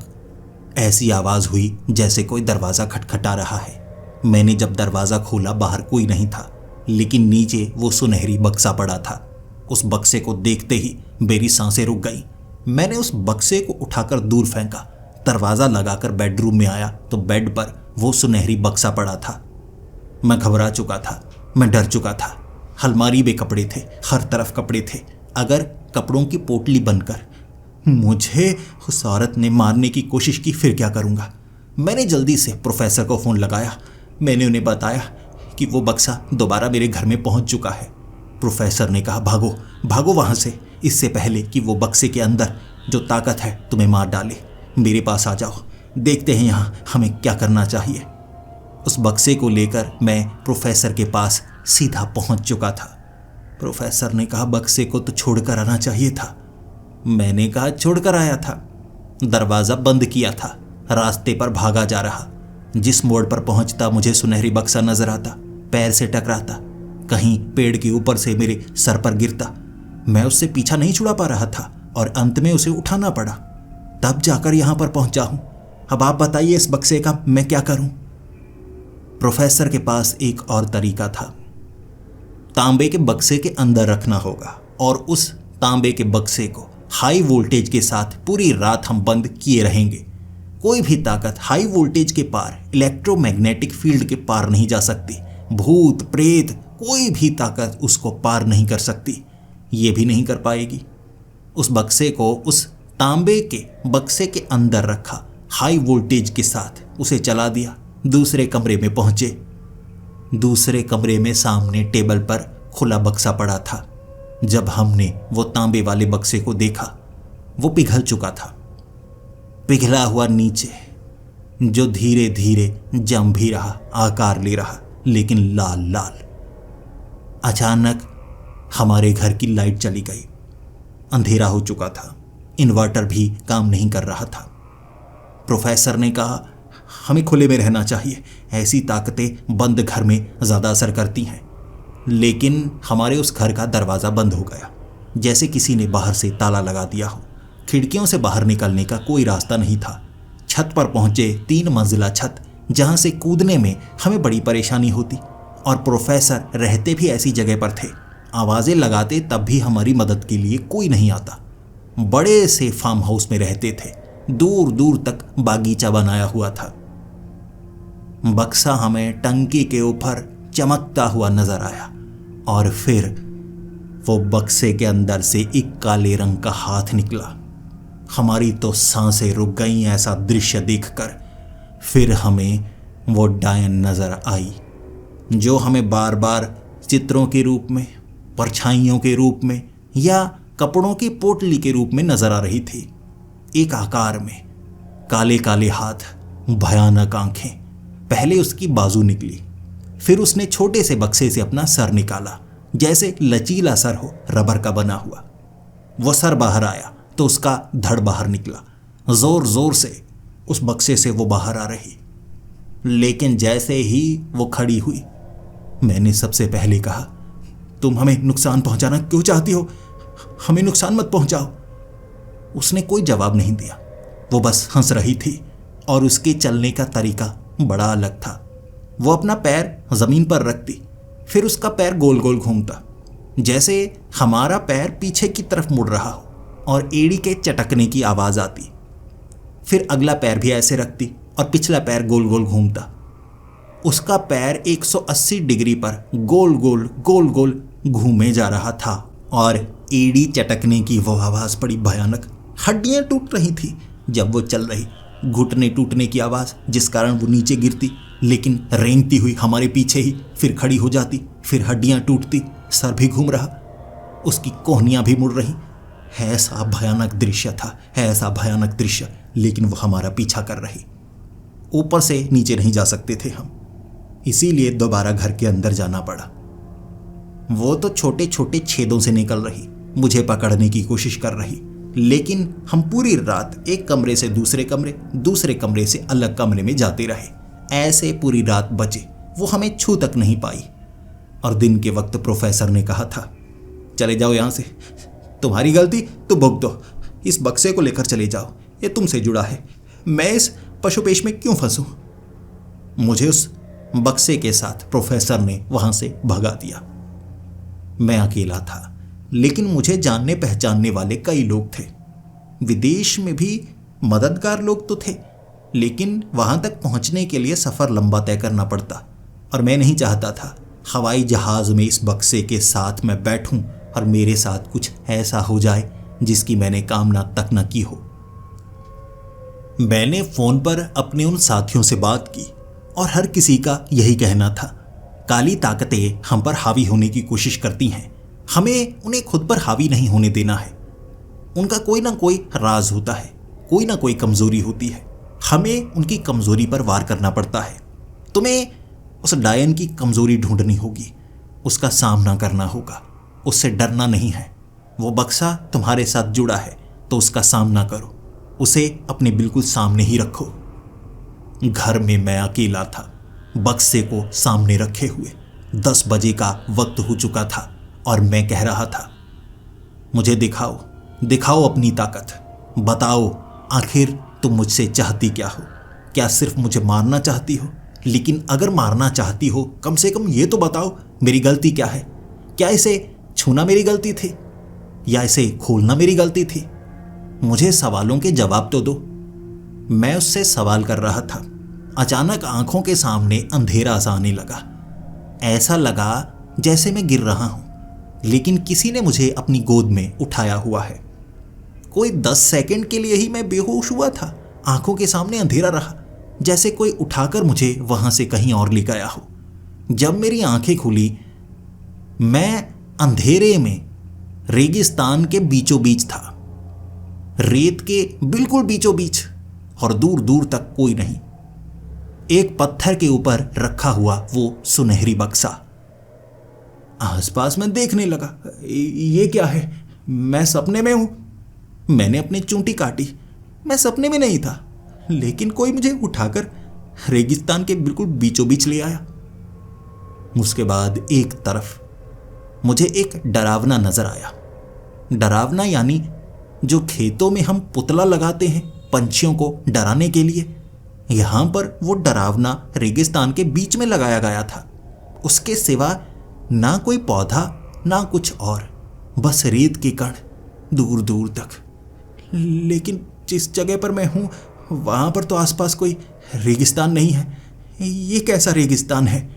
ऐसी आवाज हुई जैसे कोई दरवाजा खटखटा रहा है। मैंने जब दरवाजा खोला, बाहर कोई नहीं था, लेकिन नीचे वो सुनहरी बक्सा पड़ा था। उस बक्से को देखते ही मेरी सांसें रुक गईं। मैंने उस बक्से को उठाकर दूर फेंका। दरवाजा लगाकर बेडरूम में आया तो बेड पर वो सुनहरी बक्सा पड़ा था। मैं घबरा चुका था, मैं डर चुका था। अलमारी में कपड़े थे, हर तरफ कपड़े थे। अगर कपड़ों की पोटली बनकर मुझे उस औरत ने मारने की कोशिश की, फिर क्या करूंगा? मैंने जल्दी से प्रोफेसर को फ़ोन लगाया। मैंने उन्हें बताया कि वो बक्सा दोबारा मेरे घर में पहुंच चुका है। प्रोफेसर ने कहा, भागो भागो वहां से, इससे पहले कि वो बक्से के अंदर जो ताकत है तुम्हें मार डाले। मेरे पास आ जाओ, देखते हैं यहाँ हमें क्या करना चाहिए। उस बक्से को लेकर मैं प्रोफेसर के पास सीधा पहुंच चुका था। प्रोफेसर ने कहा, बक्से को तो छोड़कर आना चाहिए था। मैंने कहा, छोड़कर आया था। दरवाज़ा बंद किया था, रास्ते पर भागा जा रहा। जिस मोड़ पर पहुंचता मुझे सुनहरी बक्सा नजर आता, पैर से टकराता, कहीं पेड़ के ऊपर से मेरे सर पर गिरता। मैं उससे पीछा नहीं छुड़ा पा रहा था और अंत में उसे उठाना पड़ा। तब जाकर यहां पर पहुंचा हूं। अब आप बताइए, इस बक्से का मैं क्या करूं? प्रोफेसर के पास एक और तरीका था। तांबे के बक्से के अंदर रखना होगा और उस तांबे के बक्से को हाई वोल्टेज के साथ पूरी रात हम बंद किए रहेंगे। कोई भी ताकत हाई वोल्टेज के पार, इलेक्ट्रोमैग्नेटिक फील्ड के पार नहीं जा सकती। भूत प्रेत कोई भी ताकत उसको पार नहीं कर सकती, ये भी नहीं कर पाएगी। उस बक्से को उस तांबे के बक्से के अंदर रखा, हाई वोल्टेज के साथ उसे चला दिया। दूसरे कमरे में पहुंचे। दूसरे कमरे में सामने टेबल पर खुला बक्सा पड़ा था। जब हमने वो तांबे वाले बक्से को देखा, वो पिघल चुका था। पिघला हुआ नीचे, जो धीरे धीरे जम भी रहा, आकार ले रहा, लेकिन लाल लाल। अचानक हमारे घर की लाइट चली गई। अंधेरा हो चुका था, इन्वर्टर भी काम नहीं कर रहा था। प्रोफेसर ने कहा, हमें खुले में रहना चाहिए, ऐसी ताकतें बंद घर में ज़्यादा असर करती हैं। लेकिन हमारे उस घर का दरवाज़ा बंद हो गया, जैसे किसी ने बाहर से ताला लगा दिया हो। खिड़कियों से बाहर निकलने का कोई रास्ता नहीं था। छत पर पहुंचे, 3 मंजिला छत, जहां से कूदने में हमें बड़ी परेशानी होती, और प्रोफेसर रहते भी ऐसी जगह पर थे। आवाज़ें लगाते तब भी हमारी मदद के लिए कोई नहीं आता। बड़े से फार्म हाउस में रहते थे, दूर दूर तक बागीचा बनाया हुआ था। बक्सा हमें टंकी के ऊपर चमकता हुआ नजर आया और फिर वो बक्से के अंदर से एक काले रंग का हाथ निकला। हमारी तो सांसें रुक गईं ऐसा दृश्य देखकर। फिर हमें वो डायन नजर आई, जो हमें बार बार चित्रों के रूप में, परछाइयों के रूप में या कपड़ों की पोटली के रूप में नजर आ रही थी। एक आकार में, काले काले हाथ, भयानक आंखें। पहले उसकी बाजू निकली, फिर उसने छोटे से बक्से से अपना सर निकाला, जैसे लचीला सर हो, रबर का बना हुआ। वो सर बाहर आया तो उसका धड़ बाहर निकला। जोर जोर से उस बक्से से वो बाहर आ रही। लेकिन जैसे ही वो खड़ी हुई, मैंने सबसे पहले कहा, तुम हमें नुकसान पहुंचाना क्यों चाहती हो? हमें नुकसान मत पहुंचाओ। उसने कोई जवाब नहीं दिया, वो बस हंस रही थी और उसके चलने का तरीका बड़ा अलग था। वो अपना पैर जमीन पर रखती, फिर उसका पैर गोल गोल घूमता, जैसे हमारा पैर पीछे की तरफ मुड़ रहा हो, और एड़ी के चटकने की आवाज आती। फिर अगला पैर भी ऐसे रखती और पिछला पैर गोल गोल घूमता। उसका पैर 180 डिग्री पर गोल गोल गोल गोल घूमे जा रहा था और एड़ी चटकने की वो आवाज बड़ी भयानक। हड्डियां टूट रही थी जब वो चल रही, घुटने टूटने की आवाज़ जिस कारण वो नीचे गिरती, लेकिन रेंगती हुई हमारे पीछे ही फिर खड़ी हो जाती, फिर हड्डियां टूटती, सर भी घूम रहा, उसकी कोहनियां भी मुड़ रही। ऐसा भयानक दृश्य था, ऐसा भयानक दृश्य, लेकिन वो हमारा पीछा कर रही। ऊपर से नीचे नहीं जा सकते थे हम, इसीलिए दोबारा घर के अंदर जाना पड़ा। वो तो छोटे छोटे छेदों से निकल रही, मुझे पकड़ने की कोशिश कर रही, लेकिन हम पूरी रात एक कमरे से दूसरे कमरे, दूसरे कमरे से अलग कमरे में जाते रहे। ऐसे पूरी रात बचे, वो हमें छू तक नहीं पाई। और दिन के वक्त प्रोफेसर ने कहा था, चले जाओ यहाँ से, तुम्हारी गलती तो भुगत दो, इस बक्से को लेकर चले जाओ, ये तुमसे जुड़ा है, मैं इस पशुपेश में क्यों फंसूं। मुझे उस बक्से के साथ प्रोफेसर ने वहां से भगा दिया। मैं अकेला था, लेकिन मुझे जानने पहचानने वाले कई लोग थे। विदेश में भी मददगार लोग तो थे, लेकिन वहां तक पहुंचने के लिए सफ़र लंबा तय करना पड़ता, और मैं नहीं चाहता था हवाई जहाज में इस बक्से के साथ मैं बैठूं और मेरे साथ कुछ ऐसा हो जाए जिसकी मैंने कामना तक न की हो। मैंने फ़ोन पर अपने उन साथियों से बात की और हर किसी का यही कहना था, काली ताकतें हम पर हावी होने की कोशिश करती हैं, हमें उन्हें खुद पर हावी नहीं होने देना है। उनका कोई ना कोई राज होता है, कोई ना कोई कमज़ोरी होती है, हमें उनकी कमज़ोरी पर वार करना पड़ता है। तुम्हें उस डायन की कमज़ोरी ढूंढनी होगी, उसका सामना करना होगा, उससे डरना नहीं है। वो बक्सा तुम्हारे साथ जुड़ा है तो उसका सामना करो, उसे अपने बिल्कुल सामने ही रखो। घर में मैं अकेला था, बक्से को सामने रखे हुए। 10 बजे का वक्त हो चुका था और मैं कह रहा था, मुझे दिखाओ, दिखाओ अपनी ताकत, बताओ आखिर तुम मुझसे चाहती क्या हो। क्या सिर्फ मुझे मारना चाहती हो? लेकिन अगर मारना चाहती हो, कम से कम ये तो बताओ मेरी गलती क्या है। क्या इसे छूना मेरी गलती थी या इसे खोलना मेरी गलती थी? मुझे सवालों के जवाब तो दो। मैं उससे सवाल कर रहा था, अचानक आंखों के सामने अंधेरा सा आने लगा। ऐसा लगा जैसे मैं गिर रहा हूं, लेकिन किसी ने मुझे अपनी गोद में उठाया हुआ है। कोई 10 सेकंड के लिए ही मैं बेहोश हुआ था। आंखों के सामने अंधेरा रहा, जैसे कोई उठाकर मुझे वहां से कहीं और ले गया हो। जब मेरी आंखें खुली, मैं अंधेरे में रेगिस्तान के बीचों बीच था, रेत के बिल्कुल बीचों बीच, और दूर दूर तक कोई नहीं। एक पत्थर के ऊपर रखा हुआ वो सुनहरी बक्सा। आसपास मैं देखने लगा, ये क्या है? मैं सपने में हूं? मैंने अपनी चूंटी काटी, मैं सपने में नहीं था, लेकिन कोई मुझे उठाकर रेगिस्तान के बिल्कुल बीचों बीच ले आया। उसके बाद एक तरफ मुझे एक डरावना नजर आया। डरावना यानी जो खेतों में हम पुतला लगाते हैं पंछियों को डराने के लिए, यहां पर वो डरावना रेगिस्तान के बीच में लगाया गया था। उसके सिवा ना कोई पौधा ना कुछ और, बस रेत के कण दूर दूर तक। लेकिन जिस जगह पर मैं हूं वहां पर तो आसपास कोई रेगिस्तान नहीं है। ये कैसा रेगिस्तान है?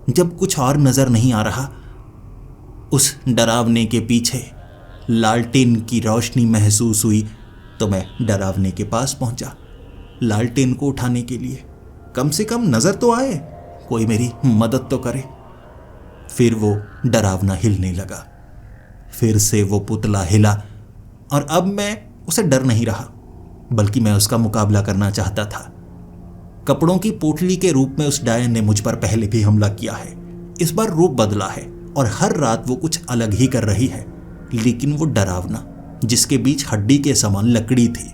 जब कुछ और नजर नहीं आ रहा, उस डरावने के पीछे लालटेन की रोशनी महसूस हुई तो मैं डरावने के पास पहुंचा, लालटेन को उठाने के लिए। कम से कम नजर तो आए, कोई मेरी मदद तो करे। फिर वो डरावना हिलने लगा, फिर से वो पुतला हिला, और अब मैं उसे डर नहीं रहा, बल्कि मैं उसका मुकाबला करना चाहता था। कपड़ों की पोटली के रूप में उस डायन ने मुझ पर पहले भी हमला किया है। इस बार रूप बदला है और हर रात वो कुछ अलग ही कर रही है, लेकिन वो डरावना जिसके बीच हड्डी के समान लकड़ी थी,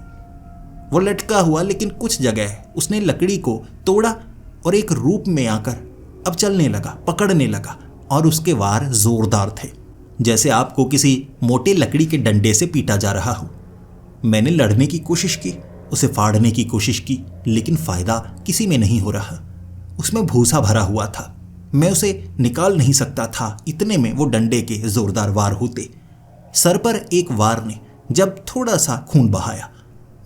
वो लटका हुआ, लेकिन कुछ जगह उसने लकड़ी को तोड़ा और एक रूप में आकर अब चलने लगा, पकड़ने लगा, और उसके वार जोरदार थे, जैसे आपको किसी मोटे लकड़ी के डंडे से पीटा जा रहा हो। मैंने लड़ने की कोशिश की, उसे फाड़ने की कोशिश की, लेकिन फायदा किसी में नहीं हो रहा। उसमें भूसा भरा हुआ था, मैं उसे निकाल नहीं सकता था। इतने में वो डंडे के जोरदार वार होते। सर पर एक वार ने जब थोड़ा सा खून बहाया,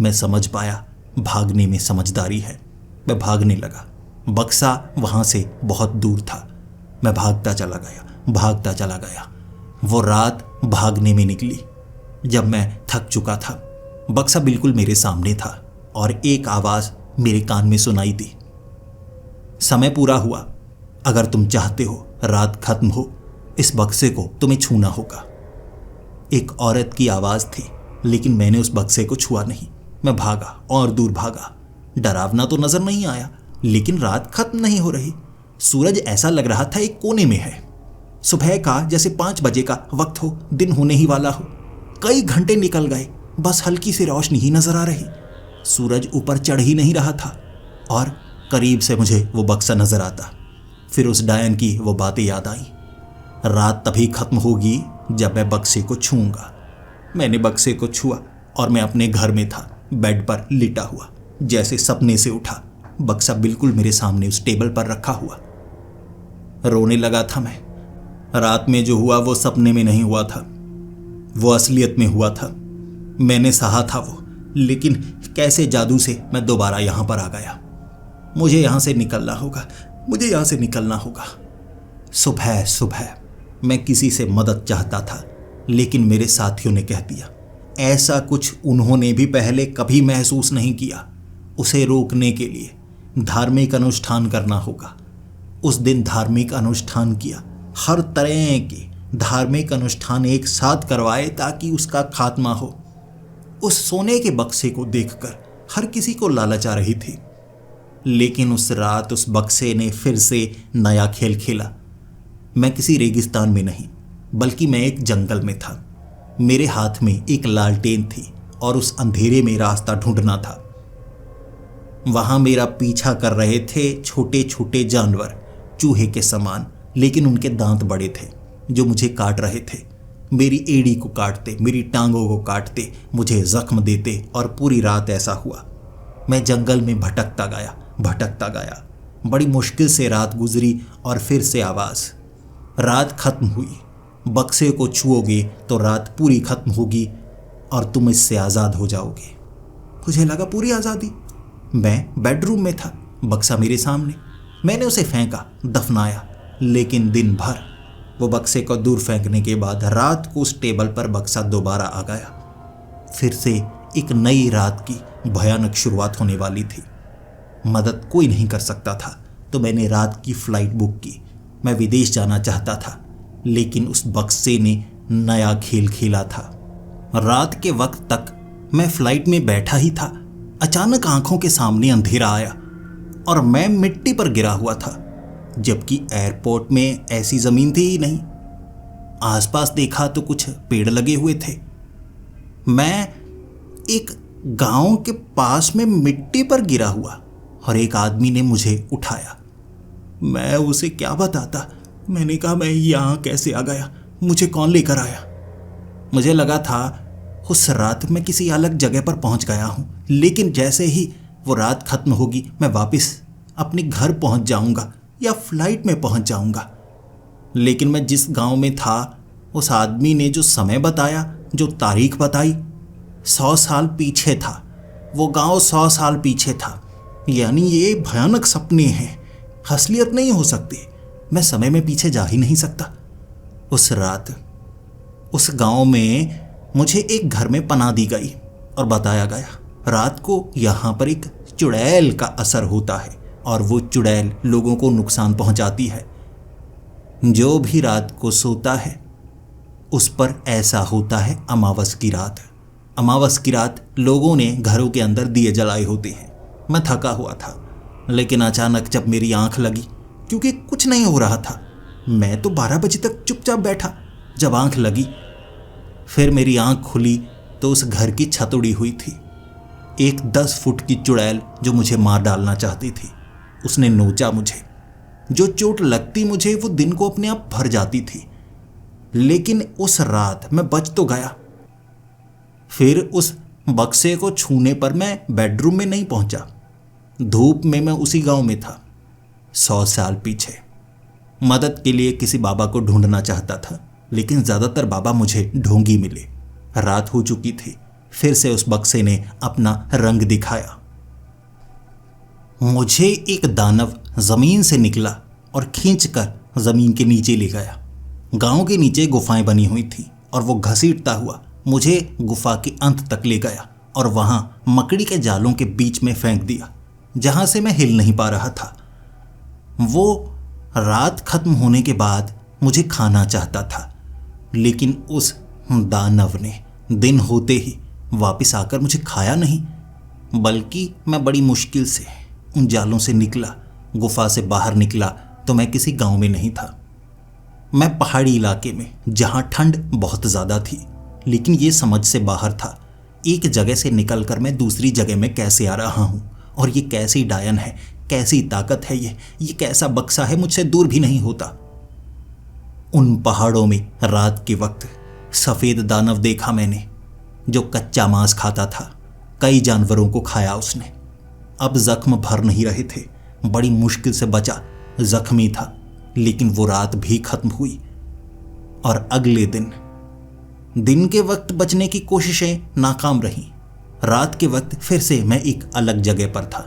मैं समझ पाया भागने में समझदारी है। मैं भागने लगा। बक्सा वहां से बहुत दूर था। मैं भागता चला गया, भागता चला गया। वो रात भागने में निकली। जब मैं थक चुका था, बक्सा बिल्कुल मेरे सामने था और एक आवाज मेरे कान में सुनाई दी, समय पूरा हुआ, अगर तुम चाहते हो रात खत्म हो, इस बक्से को तुम्हें छूना होगा। एक औरत की आवाज थी, लेकिन मैंने उस बक्से को छुआ नहीं। मैं भागा और दूर भागा। डरावना तो नजर नहीं आया, लेकिन रात खत्म नहीं हो रही। सूरज ऐसा लग रहा था एक कोने में है। सुबह का जैसे 5 बजे का वक्त हो, दिन होने ही वाला हो। कई घंटे निकल गए, बस हल्की सी रोशनी ही नजर आ रही। सूरज ऊपर चढ़ ही नहीं रहा था और करीब से मुझे वो बक्सा नजर आता। फिर उस डायन की वो बातें याद आई, रात तभी खत्म होगी जब मैं बक्से को छूऊंगा। मैंने बक्से को छुआ और मैं अपने घर में था, बेड पर लिटा हुआ। जैसे सपने से उठा, बक्सा बिल्कुल मेरे सामने उस टेबल पर रखा हुआ। रोने लगा था मैं। रात में जो हुआ वो सपने में नहीं हुआ था, वो असलियत में हुआ था। मैंने सहा था वो, लेकिन कैसे जादू से मैं दोबारा यहां पर आ गया। मुझे यहां से निकलना होगा, मुझे यहां से निकलना होगा। सुबह सुबह मैं किसी से मदद चाहता था, लेकिन मेरे साथियों ने कह दिया ऐसा कुछ उन्होंने भी पहले कभी महसूस नहीं किया। उसे रोकने के लिए धार्मिक अनुष्ठान करना होगा। उस दिन धार्मिक अनुष्ठान किया, हर तरह के धार्मिक अनुष्ठान एक साथ करवाए ताकि उसका खात्मा हो। उस सोने के बक्से को देखकर हर किसी को लालच आ रही थी, लेकिन उस रात उस बक्से ने फिर से नया खेल खेला। मैं किसी रेगिस्तान में नहीं, बल्कि मैं एक जंगल में था। मेरे हाथ में एक लालटेन थी और उस अंधेरे में रास्ता ढूंढना था। वहां मेरा पीछा कर रहे थे छोटे छोटे जानवर, चूहे के समान, लेकिन उनके दांत बड़े थे जो मुझे काट रहे थे। मेरी एड़ी को काटते, मेरी टांगों को काटते, मुझे जख्म देते, और पूरी रात ऐसा हुआ। मैं जंगल में भटकता गया। बड़ी मुश्किल से रात गुजरी और फिर से आवाज, रात खत्म हुई, बक्से को छुओगे तो रात पूरी खत्म होगी और तुम इससे आज़ाद हो जाओगे। मुझे लगा पूरी आज़ादी। मैं बेडरूम में था, बक्सा मेरे सामने। मैंने उसे फेंका, दफनाया, लेकिन दिन भर वो बक्से को दूर फेंकने के बाद रात को उस टेबल पर बक्सा दोबारा आ गया। फिर से एक नई रात की भयानक शुरुआत होने वाली थी। मदद कोई नहीं कर सकता था, तो मैंने रात की फ्लाइट बुक की। मैं विदेश जाना चाहता था, लेकिन उस बक्से ने नया खेल खेला था। रात के वक्त तक मैं फ्लाइट में बैठा ही था। अचानक आंखों के सामने अंधेरा आया और मैं मिट्टी पर गिरा हुआ था, जबकि एयरपोर्ट में ऐसी जमीन थी ही नहीं। आसपास देखा तो कुछ पेड़ लगे हुए थे। मैं एक गांव के पास में मिट्टी पर गिरा हुआ और एक आदमी ने मुझे उठाया। मैं उसे क्या बताता। मैंने कहा, मैं यहाँ कैसे आ गया, मुझे कौन लेकर आया। मुझे लगा था उस रात मैं किसी अलग जगह पर पहुंच गया हूं, लेकिन जैसे ही वो रात खत्म होगी मैं वापस अपने घर पहुंच जाऊंगा या फ्लाइट में पहुंच जाऊंगा। लेकिन मैं जिस गांव में था, उस आदमी ने जो समय बताया, जो तारीख बताई, 100 साल पीछे था। वो गांव 100 साल पीछे था। यानी ये भयानक सपने हैं, असलियत नहीं हो सकती। मैं समय में पीछे जा ही नहीं सकता। उस रात उस गांव में मुझे एक घर में पनाह दी गई और बताया गया रात को यहाँ पर एक चुड़ैल का असर होता है और वो चुड़ैल लोगों को नुकसान पहुंचाती है। जो भी रात को सोता है उस पर ऐसा होता है। अमावस की रात लोगों ने घरों के अंदर दिए जलाए होते हैं। मैं थका हुआ था, लेकिन अचानक जब मेरी आंख लगी, क्योंकि कुछ नहीं हो रहा था, मैं तो 12 बजे तक चुपचाप बैठा। जब आंख लगी, फिर मेरी आंख खुली तो उस घर की छत उड़ी हुई थी। एक 10 फुट की चुड़ैल जो मुझे मार डालना चाहती थी, उसने नोचा मुझे। जो चोट लगती मुझे वो दिन को अपने आप भर जाती थी, लेकिन उस रात मैं बच तो गया। फिर उस बक्से को छूने पर मैं बेडरूम में नहीं पहुंचा। धूप में मैं उसी गांव में था, 100 साल पीछे। मदद के लिए किसी बाबा को ढूंढना चाहता था, लेकिन ज्यादातर बाबा मुझे ढोंगी मिले। रात हो चुकी थी। फिर से उस बक्से ने अपना रंग दिखाया। मुझे एक दानव जमीन से निकला और खींचकर जमीन के नीचे ले गया। गांव के नीचे गुफाएं बनी हुई थी और वो घसीटता हुआ मुझे गुफा के अंत तक ले गया और वहां मकड़ी के जालों के बीच में फेंक दिया, जहां से मैं हिल नहीं पा रहा था। वो रात खत्म होने के बाद मुझे खाना चाहता था, लेकिन उस दानव ने दिन होते ही वापस आकर मुझे खाया नहीं, बल्कि मैं बड़ी मुश्किल से उन जालों से निकला। गुफा से बाहर निकला तो मैं किसी गांव में नहीं था। मैं पहाड़ी इलाके में, जहां ठंड बहुत ज़्यादा थी, लेकिन ये समझ से बाहर था एक जगह से निकलकर मैं दूसरी जगह में कैसे आ रहा हूं, और ये कैसी डायन है, कैसी ताकत है, ये कैसा बक्सा है, मुझसे दूर भी नहीं होता। उन पहाड़ों में रात के वक्त सफ़ेद दानव देखा मैंने, जो कच्चा मांस खाता था। कई जानवरों को खाया उसने। अब जख्म भर नहीं रहे थे, बड़ी मुश्किल से बचा, जख्मी था। लेकिन वो रात भी खत्म हुई और अगले दिन के वक्त बचने की कोशिशें नाकाम रहीं। रात के वक्त फिर से मैं एक अलग जगह पर था।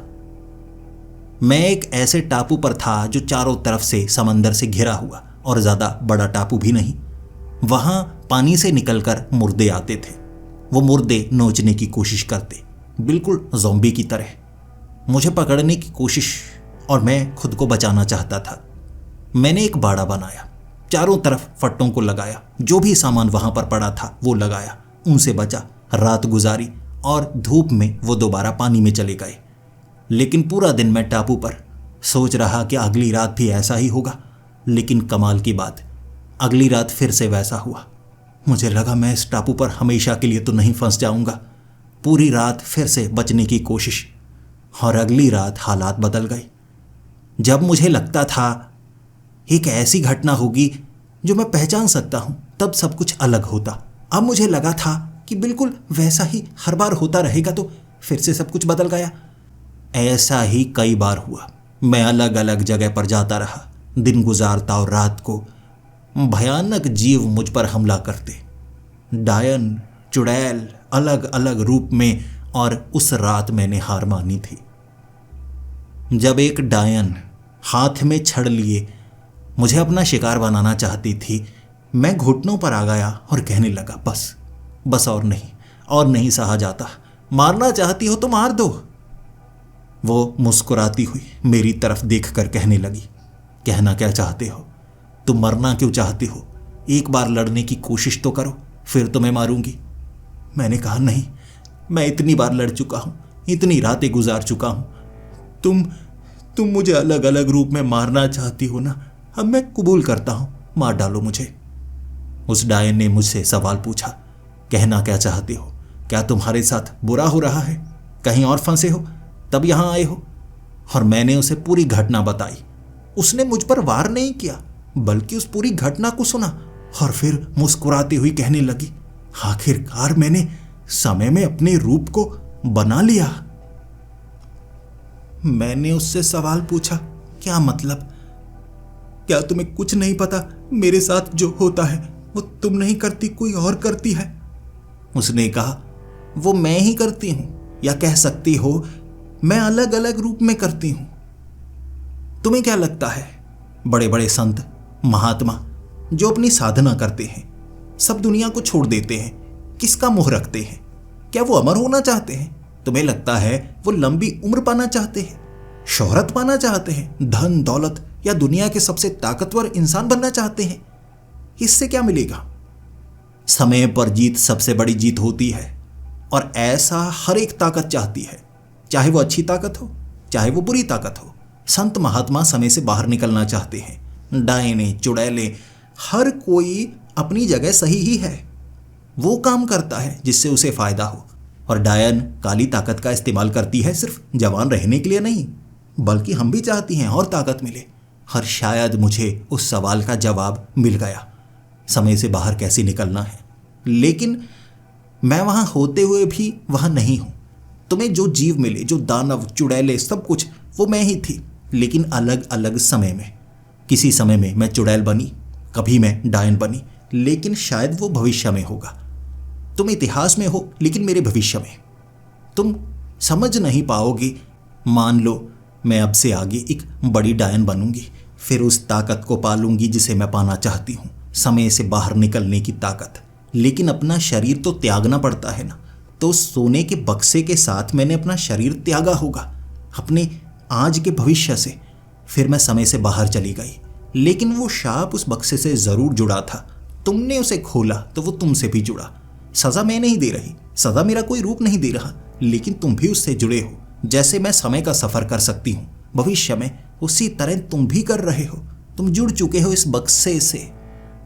मैं एक ऐसे टापू पर था जो चारों तरफ से समंदर से घिरा हुआ, और ज़्यादा बड़ा टापू भी नहीं। वहाँ पानी से निकलकर मुर्दे आते थे। वो मुर्दे नोचने की कोशिश करते, बिल्कुल ज़ॉम्बी की तरह, मुझे पकड़ने की कोशिश, और मैं खुद को बचाना चाहता था। मैंने एक बाड़ा बनाया, चारों तरफ फट्टों को लगाया, जो भी सामान वहाँ पर पड़ा था वो लगाया, उनसे बचा, रात गुजारी, और धूप में वो दोबारा पानी में चले गए। लेकिन पूरा दिन मैं टापू पर सोच रहा कि अगली रात भी ऐसा ही होगा। लेकिन कमाल की बात, अगली रात फिर से वैसा हुआ। मुझे लगा मैं इस टापू पर हमेशा के लिए तो नहीं फंस जाऊंगा। पूरी रात फिर से बचने की कोशिश, और अगली रात हालात बदल गए। जब मुझे लगता था एक ऐसी घटना होगी जो मैं पहचान सकता हूं, तब सब कुछ अलग होता। अब मुझे लगा था कि बिल्कुल वैसा ही हर बार होता रहेगा, तो फिर से सब कुछ बदल गया। ऐसा ही कई बार हुआ। मैं अलग अलग जगह पर जाता रहा, दिन गुजारता, और रात को भयानक जीव मुझ पर हमला करते, डायन, चुड़ैल, अलग अलग रूप में। और उस रात मैंने हार मानी थी। जब एक डायन हाथ में छड़ लिए मुझे अपना शिकार बनाना चाहती थी, मैं घुटनों पर आ गया और कहने लगा, बस और नहीं सहा जाता, मारना चाहती हो तो मार दो। वो मुस्कुराती हुई मेरी तरफ देखकर कहने लगी, कहना क्या चाहते हो? तुम मरना क्यों चाहती हो? एक बार लड़ने की कोशिश तो करो, फिर तो मैं मारूंगी। मैंने कहा, नहीं, मैं इतनी बार लड़ चुका हूं, इतनी रातें गुजार चुका हूं। तुम मुझे अलग अलग रूप में मारना चाहती हो ना, अब मैं कबूल करता हूं, मार डालो मुझे। उस डायन ने मुझसे सवाल पूछा, कहना क्या चाहते हो? क्या तुम्हारे साथ बुरा हो रहा है? कहीं और फंसे हो तब यहां आए हो? और मैंने उसे पूरी घटना बताई। उसने मुझ पर वार नहीं किया, बल्कि उस पूरी घटना को सुना, और फिर मुस्कुराती हुई कहने लगी, आखिरकार मैंने समय में अपने रूप को बना लिया। मैंने उससे सवाल पूछा, क्या मतलब? क्या तुम्हें कुछ नहीं पता? मेरे साथ जो होता है वो तुम नहीं करती, कोई और करती है। उसने कहा, वो मैं ही करती हूं, या कह सकती हो मैं अलग अलग रूप में करती हूं। तुम्हें क्या लगता है, बड़े बड़े संत, महात्मा जो अपनी साधना करते हैं, सब दुनिया को छोड़ देते हैं, किसका मुंह रखते हैं? क्या वो अमर होना चाहते हैं? तुम्हें लगता है वो लंबी उम्र पाना चाहते हैं, शोहरत पाना चाहते हैं, धन दौलत, या दुनिया के सबसे ताकतवर इंसान बनना चाहते हैं? इससे क्या मिलेगा? समय पर जीत सबसे बड़ी जीत होती है, और ऐसा हर एक ताकत चाहती है, चाहे वो अच्छी ताकत हो, चाहे वो बुरी ताकत हो। संत महात्मा समय से बाहर निकलना चाहते हैं। डायने, चुड़ैले, हर कोई अपनी जगह सही ही है। वो काम करता है जिससे उसे फायदा हो, और डायन काली ताकत का इस्तेमाल करती है सिर्फ जवान रहने के लिए नहीं, बल्कि हम भी चाहती हैं और ताकत मिले। और शायद मुझे उस सवाल का जवाब मिल गया, समय से बाहर कैसे निकलना है। लेकिन मैं वहां होते हुए भी वहां नहीं हूं। तुम्हें जो जीव मिले, जो दानव, चुड़ैले, सब कुछ वो मैं ही थी, लेकिन अलग अलग समय में। किसी समय में मैं चुड़ैल बनी, कभी मैं डायन बनी, लेकिन शायद वो भविष्य में होगा। तुम इतिहास में हो, लेकिन मेरे भविष्य में। तुम समझ नहीं पाओगे। मान लो मैं अब से आगे एक बड़ी डायन बनूंगी, फिर उस ताकत को पालूंगी जिसे मैं पाना चाहती हूँ, समय से बाहर निकलने की ताकत। लेकिन अपना शरीर तो त्यागना पड़ता है ना, तो सोने के बक्से के साथ मैंने अपना शरीर त्यागा होगा, अपने आज के भविष्य से। फिर मैं समय से बाहर चली गई, लेकिन वो शाप उस बक्से से जरूर जुड़ा था। तुमने उसे खोला तो वो तुमसे भी जुड़ा। सजा मैं नहीं दे रही, सजा मेरा कोई रूप नहीं दे रहा, लेकिन तुम भी उससे जुड़े हो। जैसे मैं समय का सफर कर सकती हूँ भविष्य में, उसी तरह तुम भी कर रहे हो। तुम जुड़ चुके हो इस बक्से से।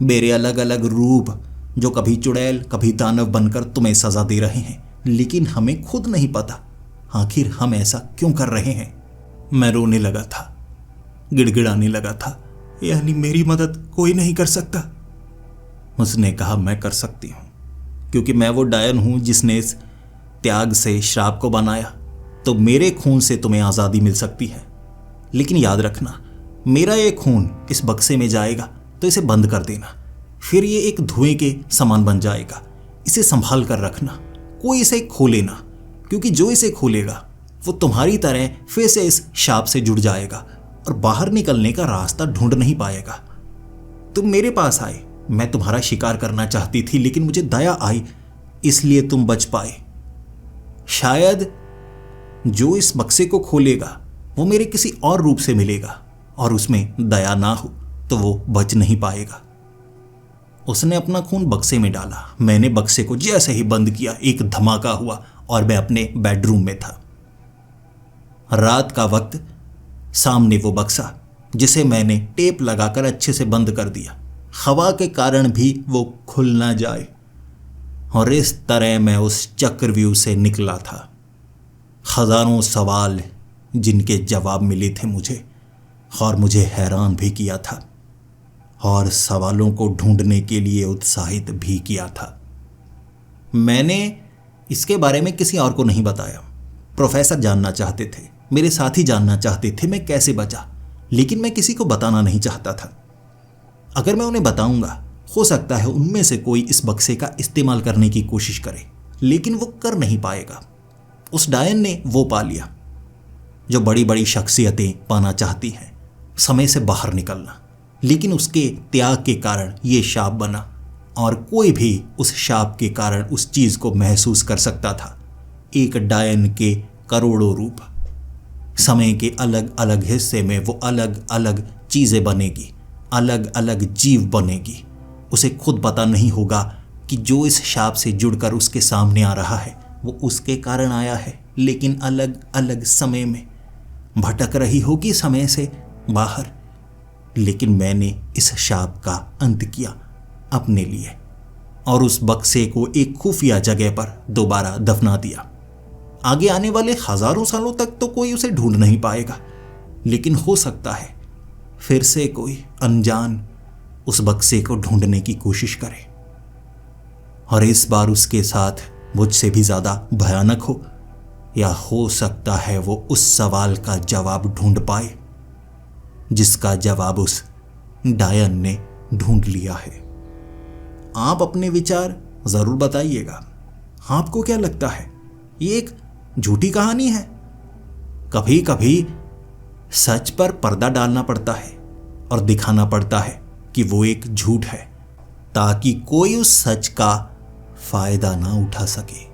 मेरे अलग अलग रूप जो कभी चुड़ैल कभी दानव बनकर तुम्हें सजा दे रहे हैं, लेकिन हमें खुद नहीं पता आखिर हम ऐसा क्यों कर रहे हैं। मैं रोने लगा था, गिड़गिड़ाने लगा था। यानी मेरी मदद कोई नहीं कर सकता? उसने कहा, मैं कर सकती हूं, क्योंकि मैं वो डायन हूं जिसने इस त्याग से श्राप को बनाया। तो मेरे खून से तुम्हें आज़ादी मिल सकती है, लेकिन याद रखना, मेरा ये खून इस बक्से में जाएगा तो इसे बंद कर देना। फिर ये एक धुएं के समान बन जाएगा। इसे संभाल कर रखना, कोई इसे खोले ना, क्योंकि जो इसे खोलेगा वो तुम्हारी तरह फिर से इस शाप से जुड़ जाएगा और बाहर निकलने का रास्ता ढूंढ नहीं पाएगा। तुम मेरे पास आए, मैं तुम्हारा शिकार करना चाहती थी, लेकिन मुझे दया आई, इसलिए तुम बच पाए। शायद जो इस बक्से को खोलेगा वो मेरे किसी और रूप से मिलेगा, और उसमें दया ना हो तो वो बच नहीं पाएगा। उसने अपना खून बक्से में डाला। मैंने बक्से को जैसे ही बंद किया, एक धमाका हुआ और मैं अपने बेडरूम में था। रात का वक्त, सामने वो बक्सा जिसे मैंने टेप लगाकर अच्छे से बंद कर दिया, हवा के कारण भी वो खुल ना जाए। और इस तरह मैं उस चक्रव्यूह से निकला था। हजारों सवाल जिनके जवाब मिले थे मुझे, और मुझे हैरान भी किया था, और सवालों को ढूंढने के लिए उत्साहित भी किया था। मैंने इसके बारे में किसी और को नहीं बताया। प्रोफेसर जानना चाहते थे, मेरे साथी जानना चाहते थे मैं कैसे बचा, लेकिन मैं किसी को बताना नहीं चाहता था। अगर मैं उन्हें बताऊंगा, हो सकता है उनमें से कोई इस बक्से का इस्तेमाल करने की कोशिश करे, लेकिन वो कर नहीं पाएगा। उस डायन ने वो पा लिया जो बड़ी बड़ी शख्सियतें पाना चाहती हैं, समय से बाहर निकलना। लेकिन उसके त्याग के कारण ये शाप बना, और कोई भी उस शाप के कारण उस चीज को महसूस कर सकता था। एक डायन के करोड़ों रूप, समय के अलग अलग हिस्से में वो अलग अलग चीजें बनेगी, अलग अलग जीव बनेगी। उसे खुद पता नहीं होगा कि जो इस शाप से जुड़कर उसके सामने आ रहा है वो उसके कारण आया है, लेकिन अलग अलग समय में भटक रही होगी समय से बाहर। लेकिन मैंने इस शाप का अंत किया अपने लिए, और उस बक्से को एक खुफिया जगह पर दोबारा दफना दिया। आगे आने वाले हजारों सालों तक तो कोई उसे ढूंढ नहीं पाएगा, लेकिन हो सकता है फिर से कोई अनजान उस बक्से को ढूंढने की कोशिश करे, और इस बार उसके साथ मुझसे भी ज्यादा भयानक हो, या हो सकता है वो उस सवाल का जवाब ढूंढ पाए जिसका जवाब उस डायन ने ढूंढ लिया है। आप अपने विचार जरूर बताइएगा। आपको क्या लगता है, ये एक झूठी कहानी है? कभी कभी सच पर पर्दा डालना पड़ता है और दिखाना पड़ता है कि वो एक झूठ है, ताकि कोई उस सच का फायदा ना उठा सके।